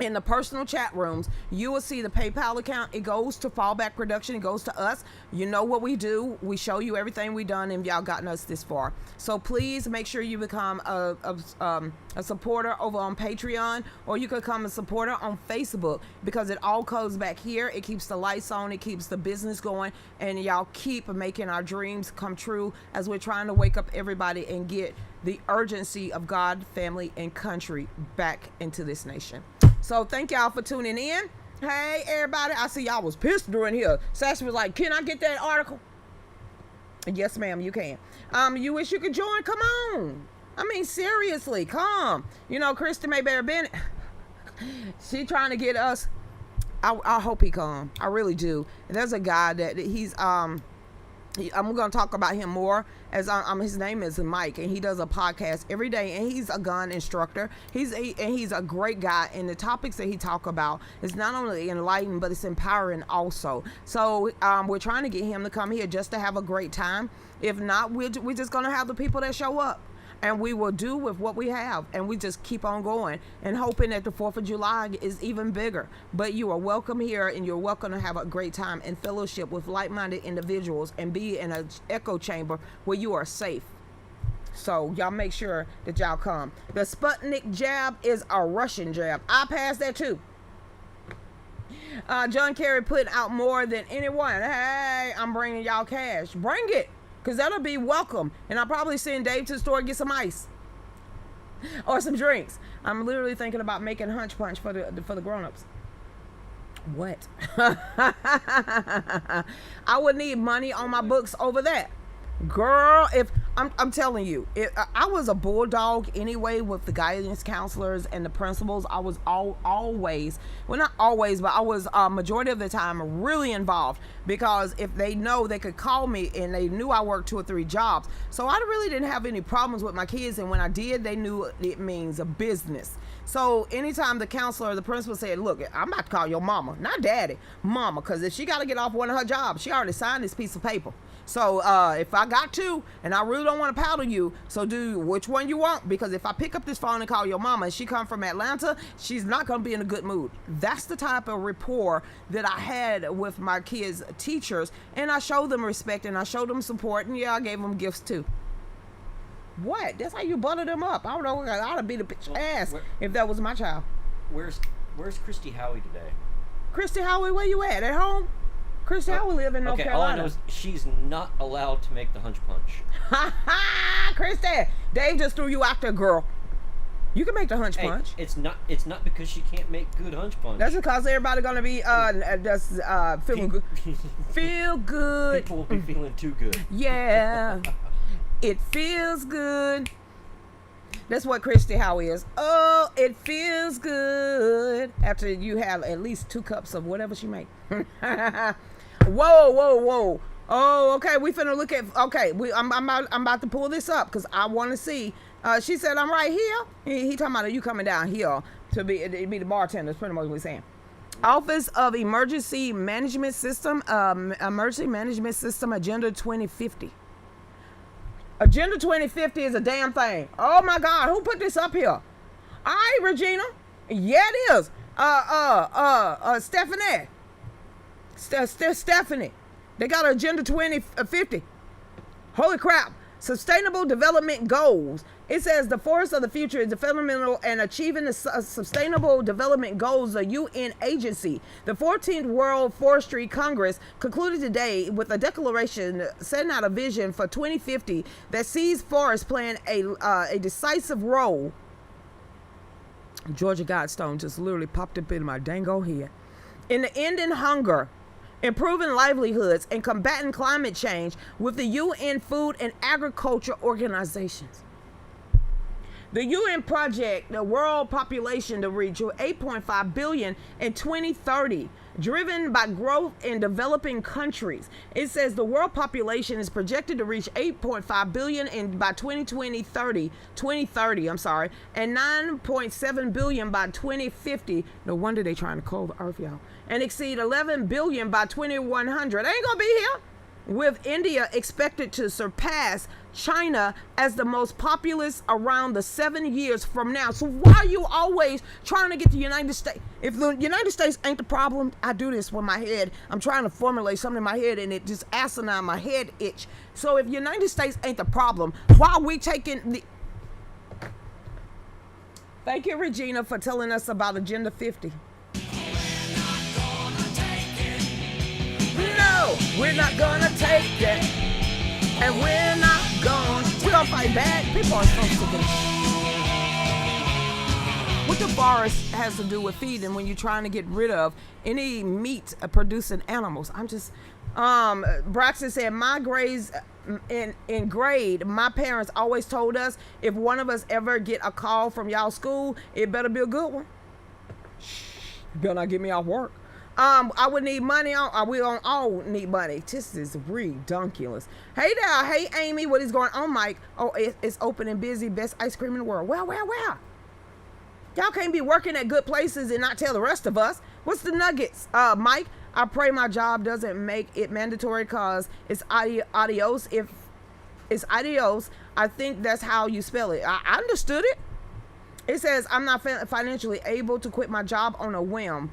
in the personal chat rooms. You will see the PayPal account. It goes to Fallback Production. It goes to us. You know what we do. We show you everything we done, and y'all gotten us this far. So please make sure you become a supporter over on Patreon, or you could become a supporter on Facebook, because it all comes back here. It keeps the lights on. It keeps the business going, and y'all keep making our dreams come true as we're trying to wake up everybody and get the urgency of God, family, and country back into this nation. So thank y'all for tuning in. Hey, everybody. I see y'all was pissed during here. Sassy was like, can I get that article? Yes, ma'am, you can. You wish you could join? Come on. I mean, seriously, come. Kristen Mayberry Bennett, she trying to get us. I hope he come. I really do. And there's a guy that he's, I'm going to talk about him more, as his name is Mike, and he does a podcast every day, and he's a gun instructor. He's a great guy, and the topics that he talk about is not only enlightening, but it's empowering also. So we're trying to get him to come here just to have a great time. If not, we're just going to have the people that show up, and we will do with what we have, and we just keep on going and hoping that the 4th of July is even bigger. But you are welcome here, and you're welcome to have a great time and fellowship with like-minded individuals and be in an echo chamber where you are safe. So y'all make sure that y'all come. The Sputnik jab is a Russian jab. I passed that too. John Kerry put out more than anyone. Hey, I'm bringing y'all cash. Bring it. Because that'll be welcome. And I'll probably send Dave to the store and get some ice. Or some drinks. I'm literally thinking about making hunch punch for the grown-ups. What? I would need money on my books over that. Girl, if I'm telling you, I was a bulldog anyway with the guidance counselors and the principals. I was always, well, not always, but I was majority of the time really involved, because if they know, they could call me, and they knew I worked 2 or 3 jobs. So I really didn't have any problems with my kids, and when I did, they knew it means a business. So anytime the counselor or the principal said, look, I'm about to call your mama, not daddy, mama, because if she got to get off one of her jobs, she already signed this piece of paper. So if I got to, and I really don't want to paddle you, so do which one you want, because if I pick up this phone and call your mama and she come from Atlanta, she's not going to be in a good mood. That's the type of rapport that I had with my kids' teachers, and I showed them respect, and I showed them support, and yeah, I gave them gifts too. What? That's how you butter them up. I don't know. I ought to beat a bitch ass if that was my child. Where's Christy Howie today? Christy Howie, where you at? At home? Christy Howie live in North Carolina. All I know is she's not allowed to make the hunch punch. Ha ha! Christy, Dave just threw you out there, girl. You can make the hunch punch. It's not because she can't make good hunch punch. That's because everybody gonna be feeling good. Feel good. People will be feeling too good. Yeah. It feels good. That's what Christy Howie is. Oh, it feels good after you have at least 2 cups of whatever she make. Whoa. Oh, okay. We finna look at. Okay, I'm about to pull this up because I want to see. She said I'm right here. He talking about you coming down here to be the bartender. That's pretty much what we're saying. Office of Emergency Management System, Emergency Management System Agenda 2050. Agenda 2050 is a damn thing. Oh my God, who put this up here? All right, Regina. Yeah, it is. Stephanie. Stephanie. They got Agenda 2050. Holy crap. Sustainable Development Goals. It says the forest of the future is fundamental and achieving the Sustainable Development Goals, the UN agency. The 14th World Forestry Congress concluded today with a declaration setting out a vision for 2050 that sees forests playing a decisive role. Georgia Guidestone just literally popped up in my dango head. In the ending hunger, improving livelihoods, and combating climate change with the UN Food and Agriculture Organizations. The UN project the world population to reach 8.5 billion in 2030, driven by growth in developing countries. It says the world population is projected to reach 8.5 billion by 2030, and 9.7 billion by 2050. No wonder they trying to cool the earth, y'all. And exceed 11 billion by 2100. They ain't gonna be here. With India expected to surpass China as the most populous around the 7 years from now. So why are you always trying to get the United States? If the United States ain't the problem, I do this with my head. I'm trying to formulate something in my head and it just asinine, my head itch. So if United States ain't the problem, why are we taking the... Thank you, Regina, for telling us about Agenda 50. No, we're not gonna take it. And we're gonna fight back. People are so sick of it. What the forest has to do with feeding when you're trying to get rid of any meat producing animals? I'm just, Braxton said, my grades in grade, my parents always told us if one of us ever get a call from y'all school, it better be a good one. You better not get me off work. I would need money. We don't all need money. This is redonkulous. Hey there. Hey, Amy. What is going on, Mike? Oh, it's open and busy. Best ice cream in the world. Well. Y'all can't be working at good places and not tell the rest of us. What's the nuggets? Mike, I pray my job doesn't make it mandatory because it's adios. If it's adios, I think that's how you spell it. I understood it. It says, I'm not financially able to quit my job on a whim.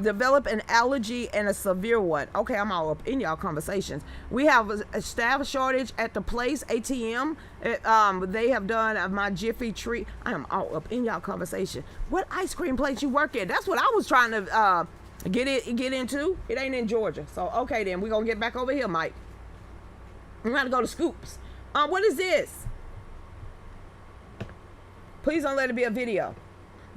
Develop an allergy and a severe one. Okay, I'm all up in y'all conversations. We have a staff shortage at the place, ATM. They have done my Jiffy treat. I am all up in y'all conversation. What ice cream place you work at? That's what I was trying to get into. It ain't in Georgia. So, okay then, we're going to get back over here, Mike. I'm going to go to Scoops. What is this? Please don't let it be a video.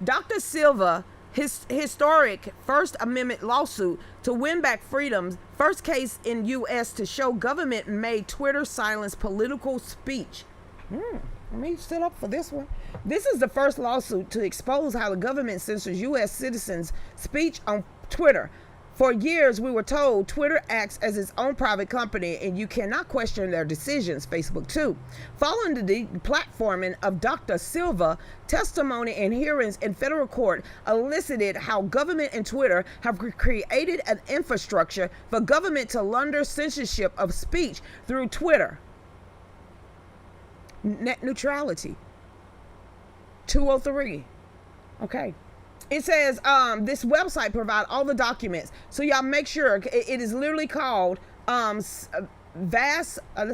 Dr. Silva, his historic First Amendment lawsuit to win back freedoms, first case in U.S. to show government made Twitter silence political speech. Let me sit up for this one. This is the first lawsuit to expose how the government censors U.S. citizens' speech on Twitter. For years, we were told Twitter acts as its own private company and you cannot question their decisions, Facebook too. Following the deplatforming of Dr. Silva, testimony and hearings in federal court elicited how government and Twitter have created an infrastructure for government to launder censorship of speech through Twitter. Net neutrality. 203. Okay. It says this website provides all the documents, so y'all make sure it is literally called let's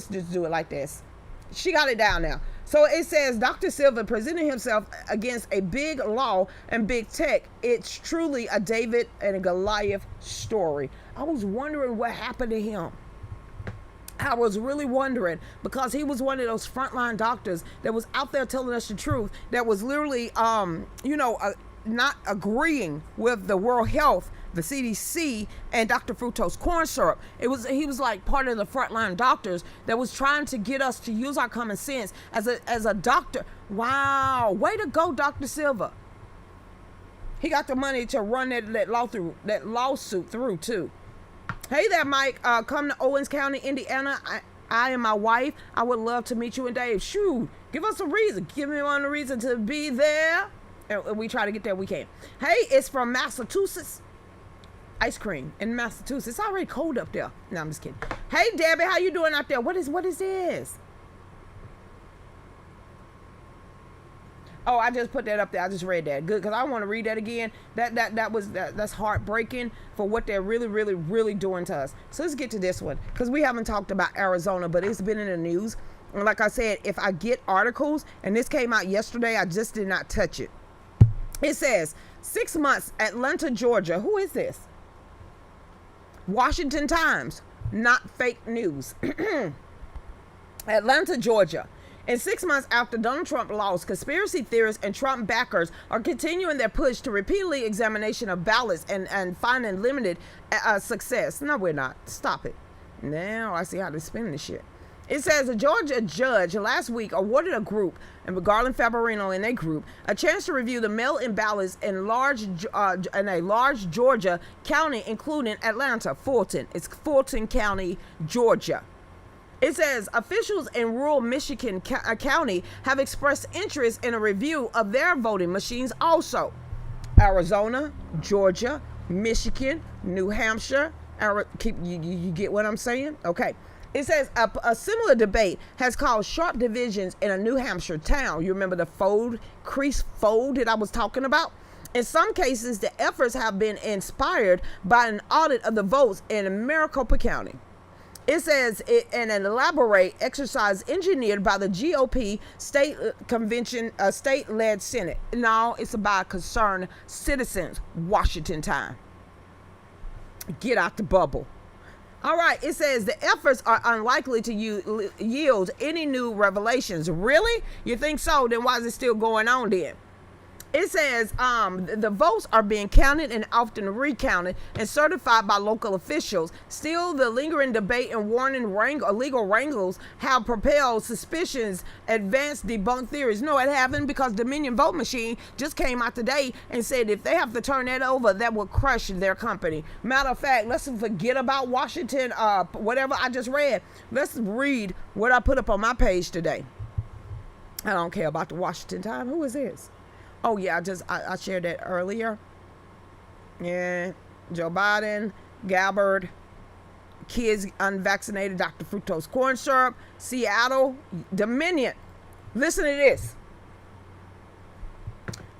just do it like this. She got it down now. So it says Dr. Silva presented himself against a big law and big tech. It's truly a David and a Goliath story. I was wondering what happened to him. I was really wondering because he was one of those frontline doctors that was out there telling us the truth, that was literally not agreeing with the World Health, the CDC, and Dr. Fructose corn syrup. He was like part of the frontline doctors that was trying to get us to use our common sense as a doctor. Wow, way to go, Dr. Silva. He got the money to run that lawsuit through too. Hey there, Mike. Come to Owens County, Indiana. I and my wife. I would love to meet you and Dave. Shoot, give us a reason. Give me one reason to be there. And we try to get there, we can. Hey, it's from Massachusetts. Ice cream in Massachusetts. It's already cold up there. No, I'm just kidding. Hey, Debbie, how you doing out there? What is this? Oh, I just put that up there. I just read that. Good, because I want to read that again. That's heartbreaking for what they're really doing to us. So let's get to this one, because we haven't talked about Arizona, but it's been in the news. And like I said, if I get articles, and this came out yesterday, I just did not touch it. It says 6 months, Atlanta, Georgia. Who is this? Washington Times, not fake news. Atlanta, Georgia. In 6 months after Donald Trump lost, conspiracy theorists and Trump backers are continuing their push to repeatedly examination of ballots and finding limited success. No, we're not. Stop it. Now I see how they're spinning this shit. It says a Georgia judge last week awarded a group, and Garland Favorino and a group, a chance to review the mail-in ballots in a large Georgia county, including Atlanta, Fulton. It's Fulton County, Georgia. It says officials in rural Michigan County have expressed interest in a review of their voting machines also. Arizona, Georgia, Michigan, New Hampshire. You get what I'm saying? Okay. It says a similar debate has caused sharp divisions in a New Hampshire town. You remember the crease fold that I was talking about? In some cases, the efforts have been inspired by an audit of the votes in Maricopa County. It says an elaborate exercise engineered by the GOP state convention, state-led Senate. No, it's about concerned citizens. Washington time. Get out the bubble. All right, it says the efforts are unlikely to yield any new revelations. Really? You think so? Then why is it still going on then? It says the votes are being counted and often recounted and certified by local officials. Still, the lingering debate and legal wrangles have propelled suspicions, advanced debunked theories. No, it haven't, because Dominion Vote Machine just came out today and said if they have to turn that over, that will crush their company. Matter of fact, let's forget about Washington, whatever I just read. Let's read what I put up on my page today. I don't care about the Washington Times. Who is this? Oh, yeah, I shared that earlier. Yeah, Joe Biden, Gabbard, kids unvaccinated, Dr. Fructose corn syrup, Seattle, Dominion. Listen to this.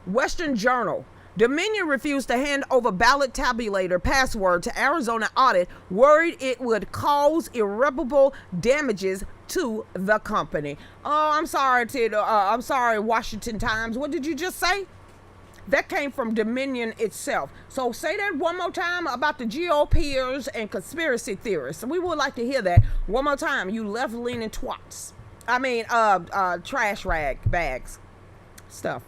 Western Journal. Dominion refused to hand over ballot tabulator password to Arizona audit, worried it would cause irreparable damages to the company. Oh, I'm sorry, Washington Times. What did you just say? That came from Dominion itself. So say that one more time about the GOPers and conspiracy theorists. We would like to hear that one more time, you left-leaning twats. I mean, trash rag bags. Stuff.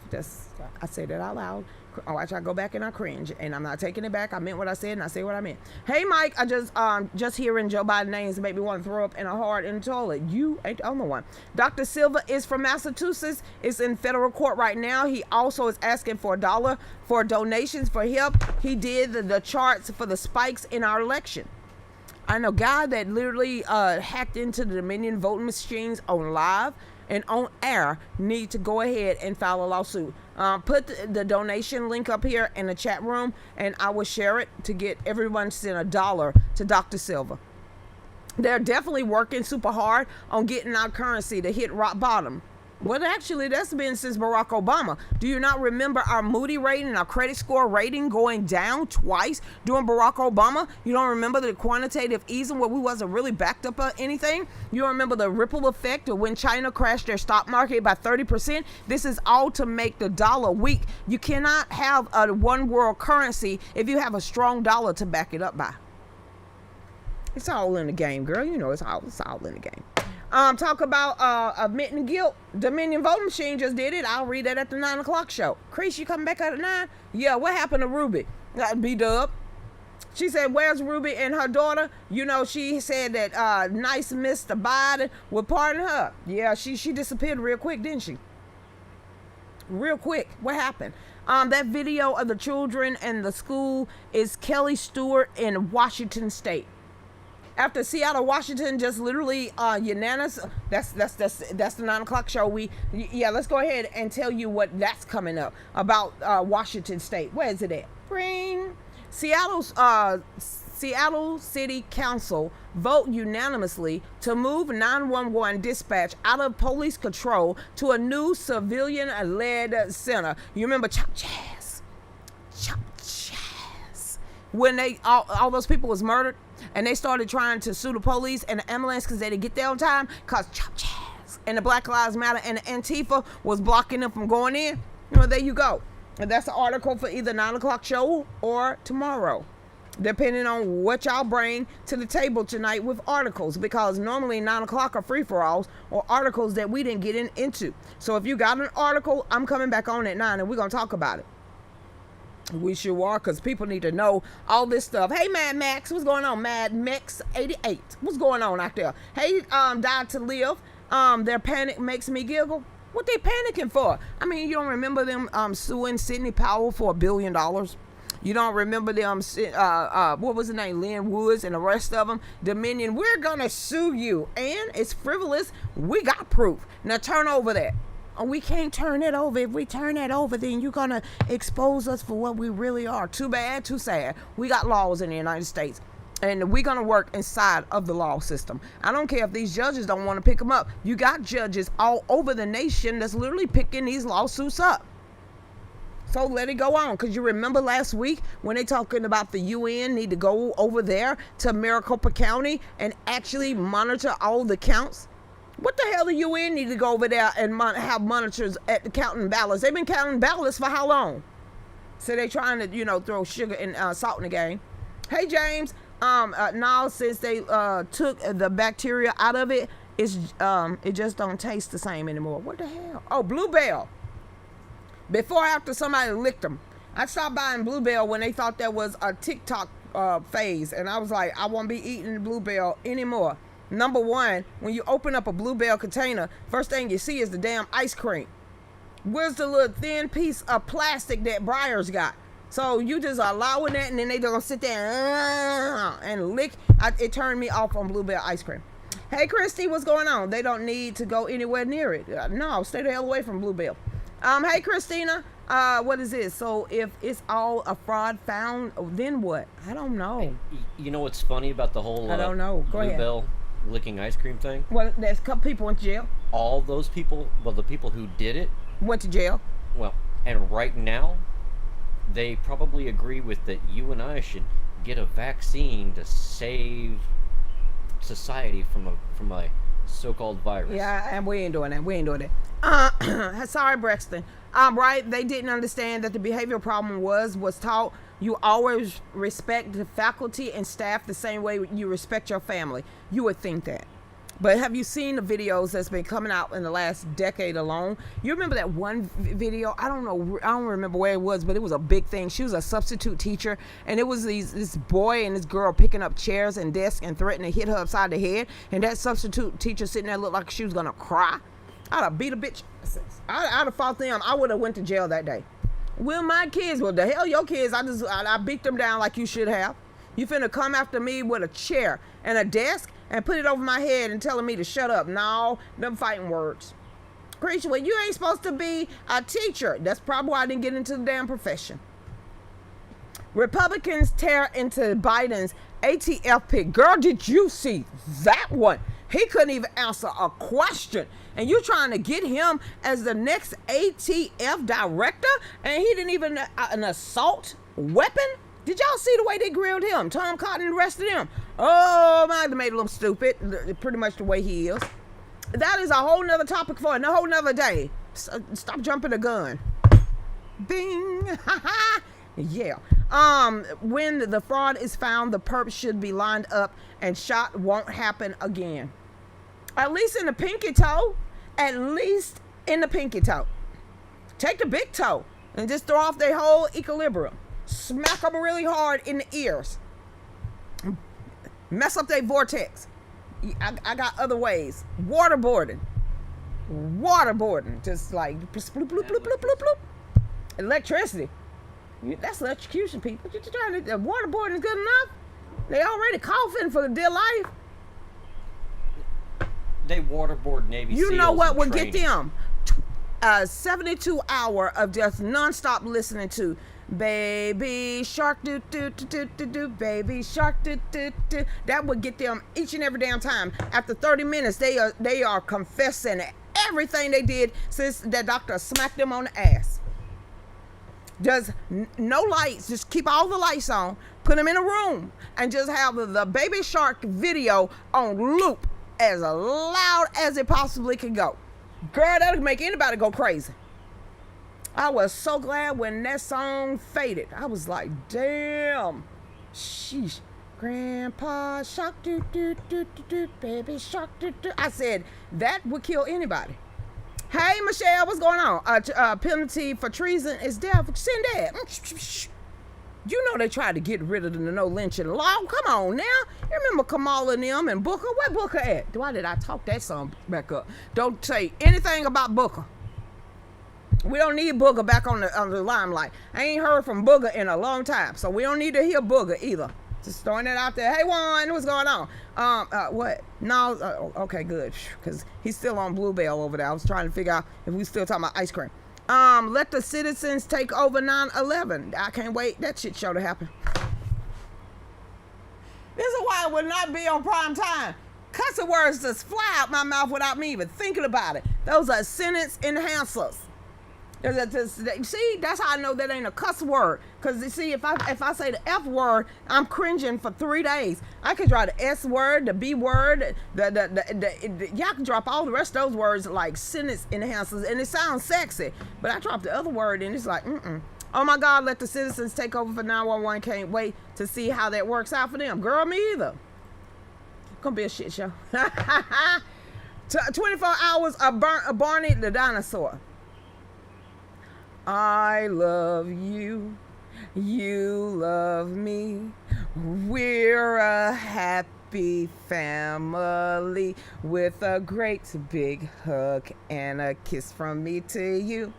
I say that out loud. Oh, I try to go back and I cringe, and I'm not taking it back. I meant what I said, and I say what I meant. Hey, Mike, I just hearing Joe Biden names make me want to throw up in a hard in the toilet. You ain't the only one. Dr. Silva is from Massachusetts. Is in federal court right now. He also is asking for $1 for donations for help. He did the charts for the spikes in our election. I know a guy that literally hacked into the Dominion voting machines on live and on air need to go ahead and file a lawsuit. Put the donation link up here in the chat room, and I will share it to get everyone to send $1 to Dr. Silva. They're definitely working super hard on getting our currency to hit rock bottom. Well, actually, that's been since Barack Obama. Do you not remember our Moody rating, our credit score rating going down twice during Barack Obama? You don't remember the quantitative easing where we wasn't really backed up on anything? You don't remember the ripple effect of when China crashed their stock market by 30%? This is all to make the dollar weak. You cannot have a one world currency if you have a strong dollar to back it up by. It's all in the game, girl. You know it's all in the game. Talk about admitting guilt. Dominion voting machine just did it. I'll read that at the 9 o'clock show. Chris, you coming back at 9? Yeah, what happened to Ruby? B-Dub. She said, where's Ruby and her daughter? You know, she said that nice Mr. Biden would pardon her. Yeah, she disappeared real quick, didn't she? Real quick. What happened? That video of the children and the school is Kelly Stewart in Washington State. After Seattle, Washington just literally unanimous. That's the 9 o'clock show. Let's go ahead and tell you what that's coming up about Washington State. Where is it at? Ring. Seattle's Seattle City Council vote unanimously to move 911 dispatch out of police control to a new civilian-led center. You remember Chop Chaz? When they all those people was murdered, and they started trying to sue the police and the ambulance because they didn't get there on time, because Chop Chaz and the Black Lives Matter and the Antifa was blocking them from going in. There you go. And that's the article for either 9 o'clock show or tomorrow, depending on what y'all bring to the table tonight with articles, because normally 9 o'clock are free-for-alls or articles that we didn't get into. So if you got an article, I'm coming back on at 9 and we're going to talk about it. We sure are, because people need to know all this stuff. Hey, Mad Max, what's going on? Mad Max 88, what's going on out there? Hey, Died to Live, their panic makes me giggle. What they panicking for? I mean, you don't remember them suing Sidney Powell for $1 billion? You don't remember them, what was the name, Lynn Woods and the rest of them? Dominion, we're going to sue you. And it's frivolous. We got proof. Now turn over that. Oh, we can't turn it over. If we turn that over, then you're going to expose us for what we really are. Too bad, too sad. We got laws in the United States. And we're going to work inside of the law system. I don't care if these judges don't want to pick them up. You got judges all over the nation that's literally picking these lawsuits up. So let it go on. Because you remember last week when they talking about the UN need to go over there to Maricopa County and actually monitor all the counts? What the hell the UN need to go over there and have monitors at the counting ballots? They've been counting ballots for how long? So they trying to, throw sugar and salt in the game. Hey, James. Now since they took the bacteria out of it, it just don't taste the same anymore. What the hell? Oh, Bluebell. Before or after somebody licked them. I stopped buying Bluebell when they thought that was a TikTok phase, and I was like, I won't be eating Bluebell anymore. Number one, when you open up a Bluebell container, first thing you see is the damn ice cream. Where's the little thin piece of plastic that Breyer's got? So you just allowing that, and then they just gonna sit there and lick. It turned me off on Bluebell ice cream. Hey, Christy, what's going on? They don't need to go anywhere near it. No, stay the hell away from Bluebell. Hey, Christina, what is this? So if it's all a fraud found, then what? I don't know. You know what's funny about the whole I don't know. Go Bluebell ahead. Licking ice cream thing? Well, there's a couple people in jail. All those people, well, the people who did it went to jail. Well, and right now, they probably agree with that you and I should get a vaccine to save society from a so-called virus. Yeah, and we ain't doing that. Sorry, Braxton. Right, they didn't understand that the behavioral problem was taught. You always respect the faculty and staff the same way you respect your family. You would think that. But have you seen the videos that's been coming out in the last decade alone? You remember that one video? I don't remember where it was, but it was a big thing. She was a substitute teacher, and it was this boy and this girl picking up chairs and desks and threatening to hit her upside the head. And that substitute teacher sitting there looked like she was gonna cry. I'd have beat a bitch. I'd have fought them. I would have went to jail that day. Well, my kids, well, the hell your kids. I beat them down like you should have. You finna come after me with a chair and a desk and put it over my head and telling me to shut up. No, them fighting words. Creature, well, you ain't supposed to be a teacher. That's probably why I didn't get into the damn profession. Republicans tear into Biden's ATF pick. Girl, did you see that one? He couldn't even answer a question. And you trying to get him as the next ATF director? And he didn't even an assault weapon? Did y'all see the way they grilled him? Tom Cotton and the rest of them. Oh my, they made him look stupid. Pretty much the way he is. That is a whole nother topic for a whole nother day. Stop jumping the gun. Bing. Yeah. When the fraud is found, the perp should be lined up and shot won't happen again. At least in the pinky toe. At least in the pinky toe. Take the big toe and just throw off their whole equilibrium. Smack them really hard in the ears. Mess up their vortex. I got other ways. Waterboarding. Just like bloop, bloop, bloop, bloop, bloop, bloop. Electricity. That's electrocution, people. You're trying to, waterboarding is good enough. They already coughing for their life. They waterboard Navy SEALs. You know what would training. get them? 72 hour of just nonstop listening to Baby shark, do do do do do do, baby shark, do do do. That would get them each and every damn time. After 30 minutes, they are confessing everything they did since that doctor smacked them on the ass. Just no lights, just keep all the lights on, put them in a room, and just have the baby shark video on loop as loud as it possibly can go. Girl, that'll make anybody go crazy. I was so glad when that song faded. I was like, damn. Sheesh. Grandpa shark, do do do do do, baby shark, do do. I said, that would kill anybody. Hey, Michelle, what's going on? Penalty for treason is death. Send that. You know they tried to get rid of the no lynching law. Come on now. You remember Kamala and them and Booker? Where Booker at? Why did I talk that song back up? Don't say anything about Booker. We don't need Booger back on the limelight. I ain't heard from Booger in a long time, so we don't need to hear Booger either. Just throwing it out there. Hey, Juan, what's going on? What? No, okay, good, because he's still on Bluebell over there. I was trying to figure out if we still talking about ice cream. Let the citizens take over 9/11. I can't wait that shit show to happen. This is why it would not be on prime time. Cussing words just fly out my mouth without me even thinking about it. Those are sentence enhancers. See, that's how I know that ain't a cuss word. Because, you see, if I say the F word, I'm cringing for 3 days. I could drop the S word, the B word, y'all can drop all the rest of those words like sentence enhancers, and it sounds sexy. But I drop the other word, and it's like, Oh, my God, let the citizens take over for 911. Can't wait to see how that works out for them. Girl, me either. Gonna be a shit show. 24 hours of Barney the dinosaur. I love you, you love me, we're a happy family with a great big hug and a kiss from me to you.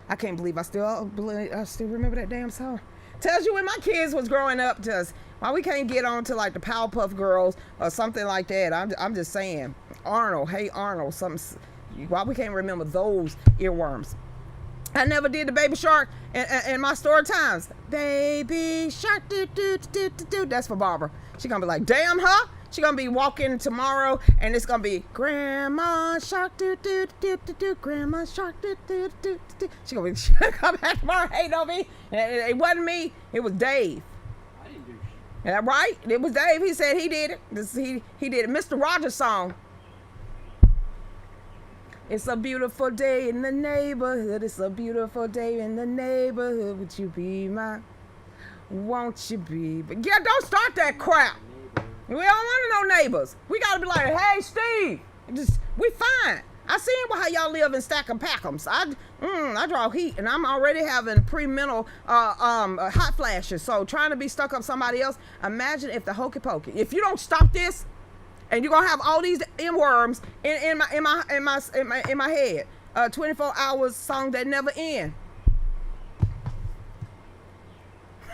I can't believe I still remember that damn song. Tells you when my kids was growing up, just why we can't get on to like the Powerpuff Girls or something like that. I'm just saying, Arnold, hey Arnold, something. Why we can't remember those earworms. I never did the baby shark in my story times. Baby shark, do do do do do. That's for Barbara. She gonna be like, damn, huh? She gonna be walking tomorrow, and it's gonna be Grandma shark, do do do do do. Grandma shark, do do do do. She gonna come back tomorrow. Hey, don't be. It wasn't me. It was Dave. I didn't do shit. Yeah, right? It was Dave. He said he did it. He did it. Mr. Rogers song. It's a beautiful day in the neighborhood. It's a beautiful day in the neighborhood. Would you be mine? Won't you be? But yeah, don't start that crap. We don't want no neighbors. We gotta be like, hey, Steve. We fine. I seen how y'all live in Stack and Pack'ems. I draw heat, and I'm already having pre-mental hot flashes. So trying to be stuck up somebody else. Imagine if the hokey pokey. If you don't stop this. And you're gonna have all these M-worms in my head. 24 hours song that never end.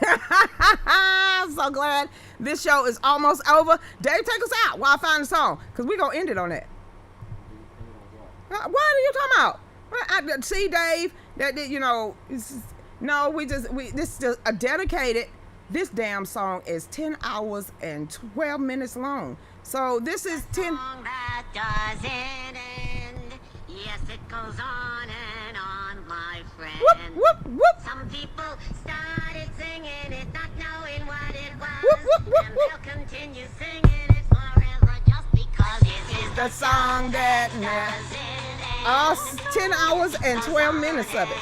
I'm so glad this show is almost over. Dave, take us out while I find the song, cause we're gonna end it on that. What are you talking about? See, Dave, that you know, this is a dedicated. This damn song is 10 hours and 12 minutes long. So this is 10. That doesn't end. Yes, it goes on and on, my friend. Whoop, whoop, whoop. Some people started singing it, not knowing what it was. Whoop, whoop, whoop, and whoop. they'll continue singing it forever just because it is The song that doesn't end. all 10 hours and 12 minutes of it.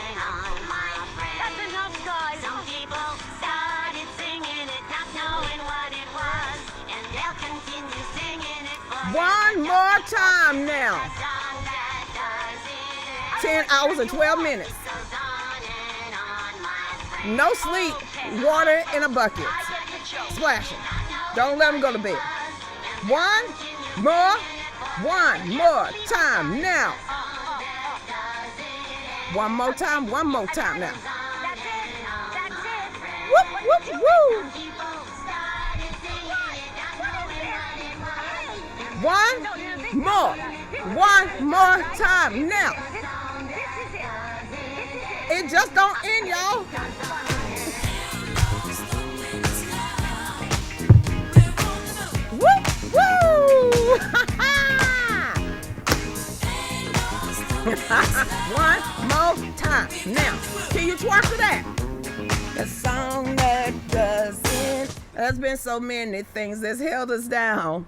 That's enough, guys. Some people started singing it, not knowing what it was, and they'll continue singing it forever. One more time now. 10 hours and 12 minutes. No sleep, water in a bucket. Splashing. Don't let them go to bed. One more time now. One more time now. Whoop, whoop, woo. One more time now. It just don't end, y'all. Now, can you twerk to that? The song that doesn't. There's been so many things that's held us down.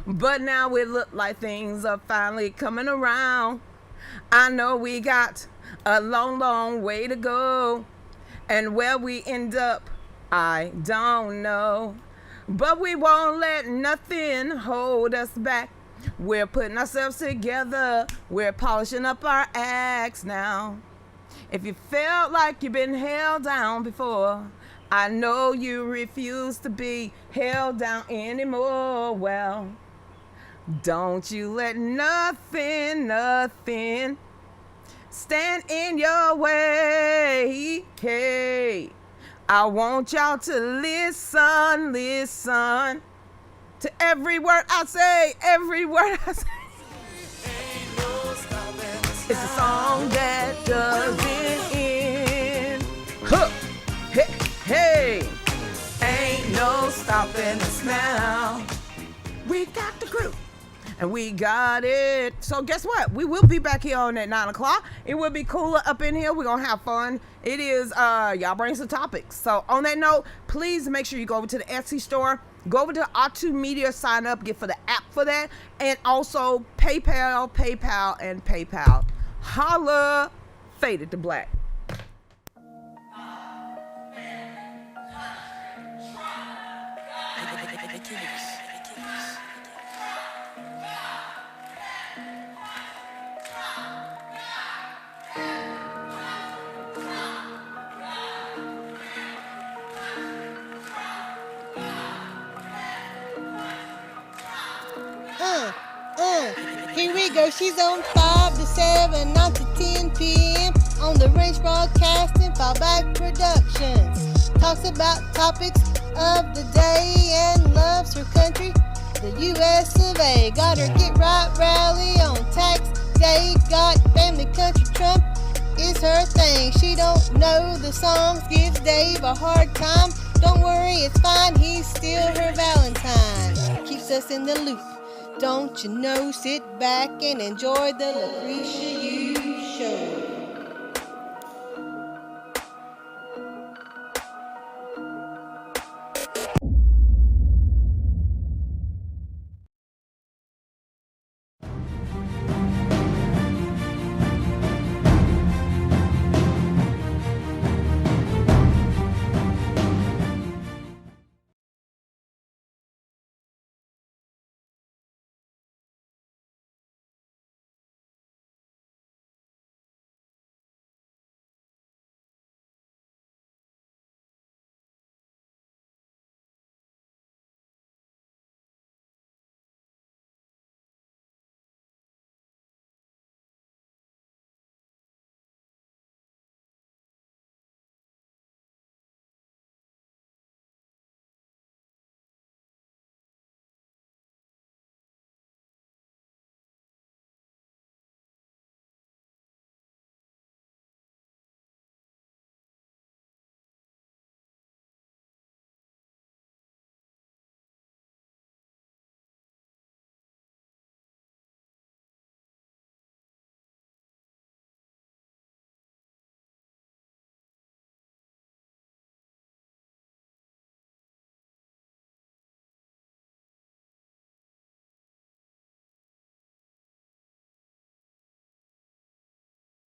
But now it look like things are finally coming around. I know we got a long, long way to go. And where we end up, I don't know. But we won't let nothing hold us back. We're putting ourselves together. We're polishing up our acts now. If you felt like you've been held down before, I know you refuse to be held down anymore. Well, don't you let nothing stand in your way. Hey, I want y'all to listen to every word I say, It's a song that doesn't end. Huh. Hey, ain't no stopping us now. We got the groove, and we got it. So guess what? We will be back here on at 9 o'clock. It will be cooler up in here. We're going to have fun. It is, y'all bring some topics. So on that note, please make sure you go over to the Etsy store. Go over to OTTU Media, sign up, get for the app for that. And also PayPal. Holla, Faded to Black. Here we go. She's on 5 to 7, 9 to 10 p.m. on the Range Broadcasting Fallback Productions. Talks about topics of the day and loves her country, the U.S. of A. Got her Get Right rally on tax day. Got Family Country Trump is her thing. She don't know the songs, gives Dave a hard time. Don't worry, it's fine, he's still her Valentine. Keeps us in the loop. Don't you know, sit back and enjoy the Lucretia Hughes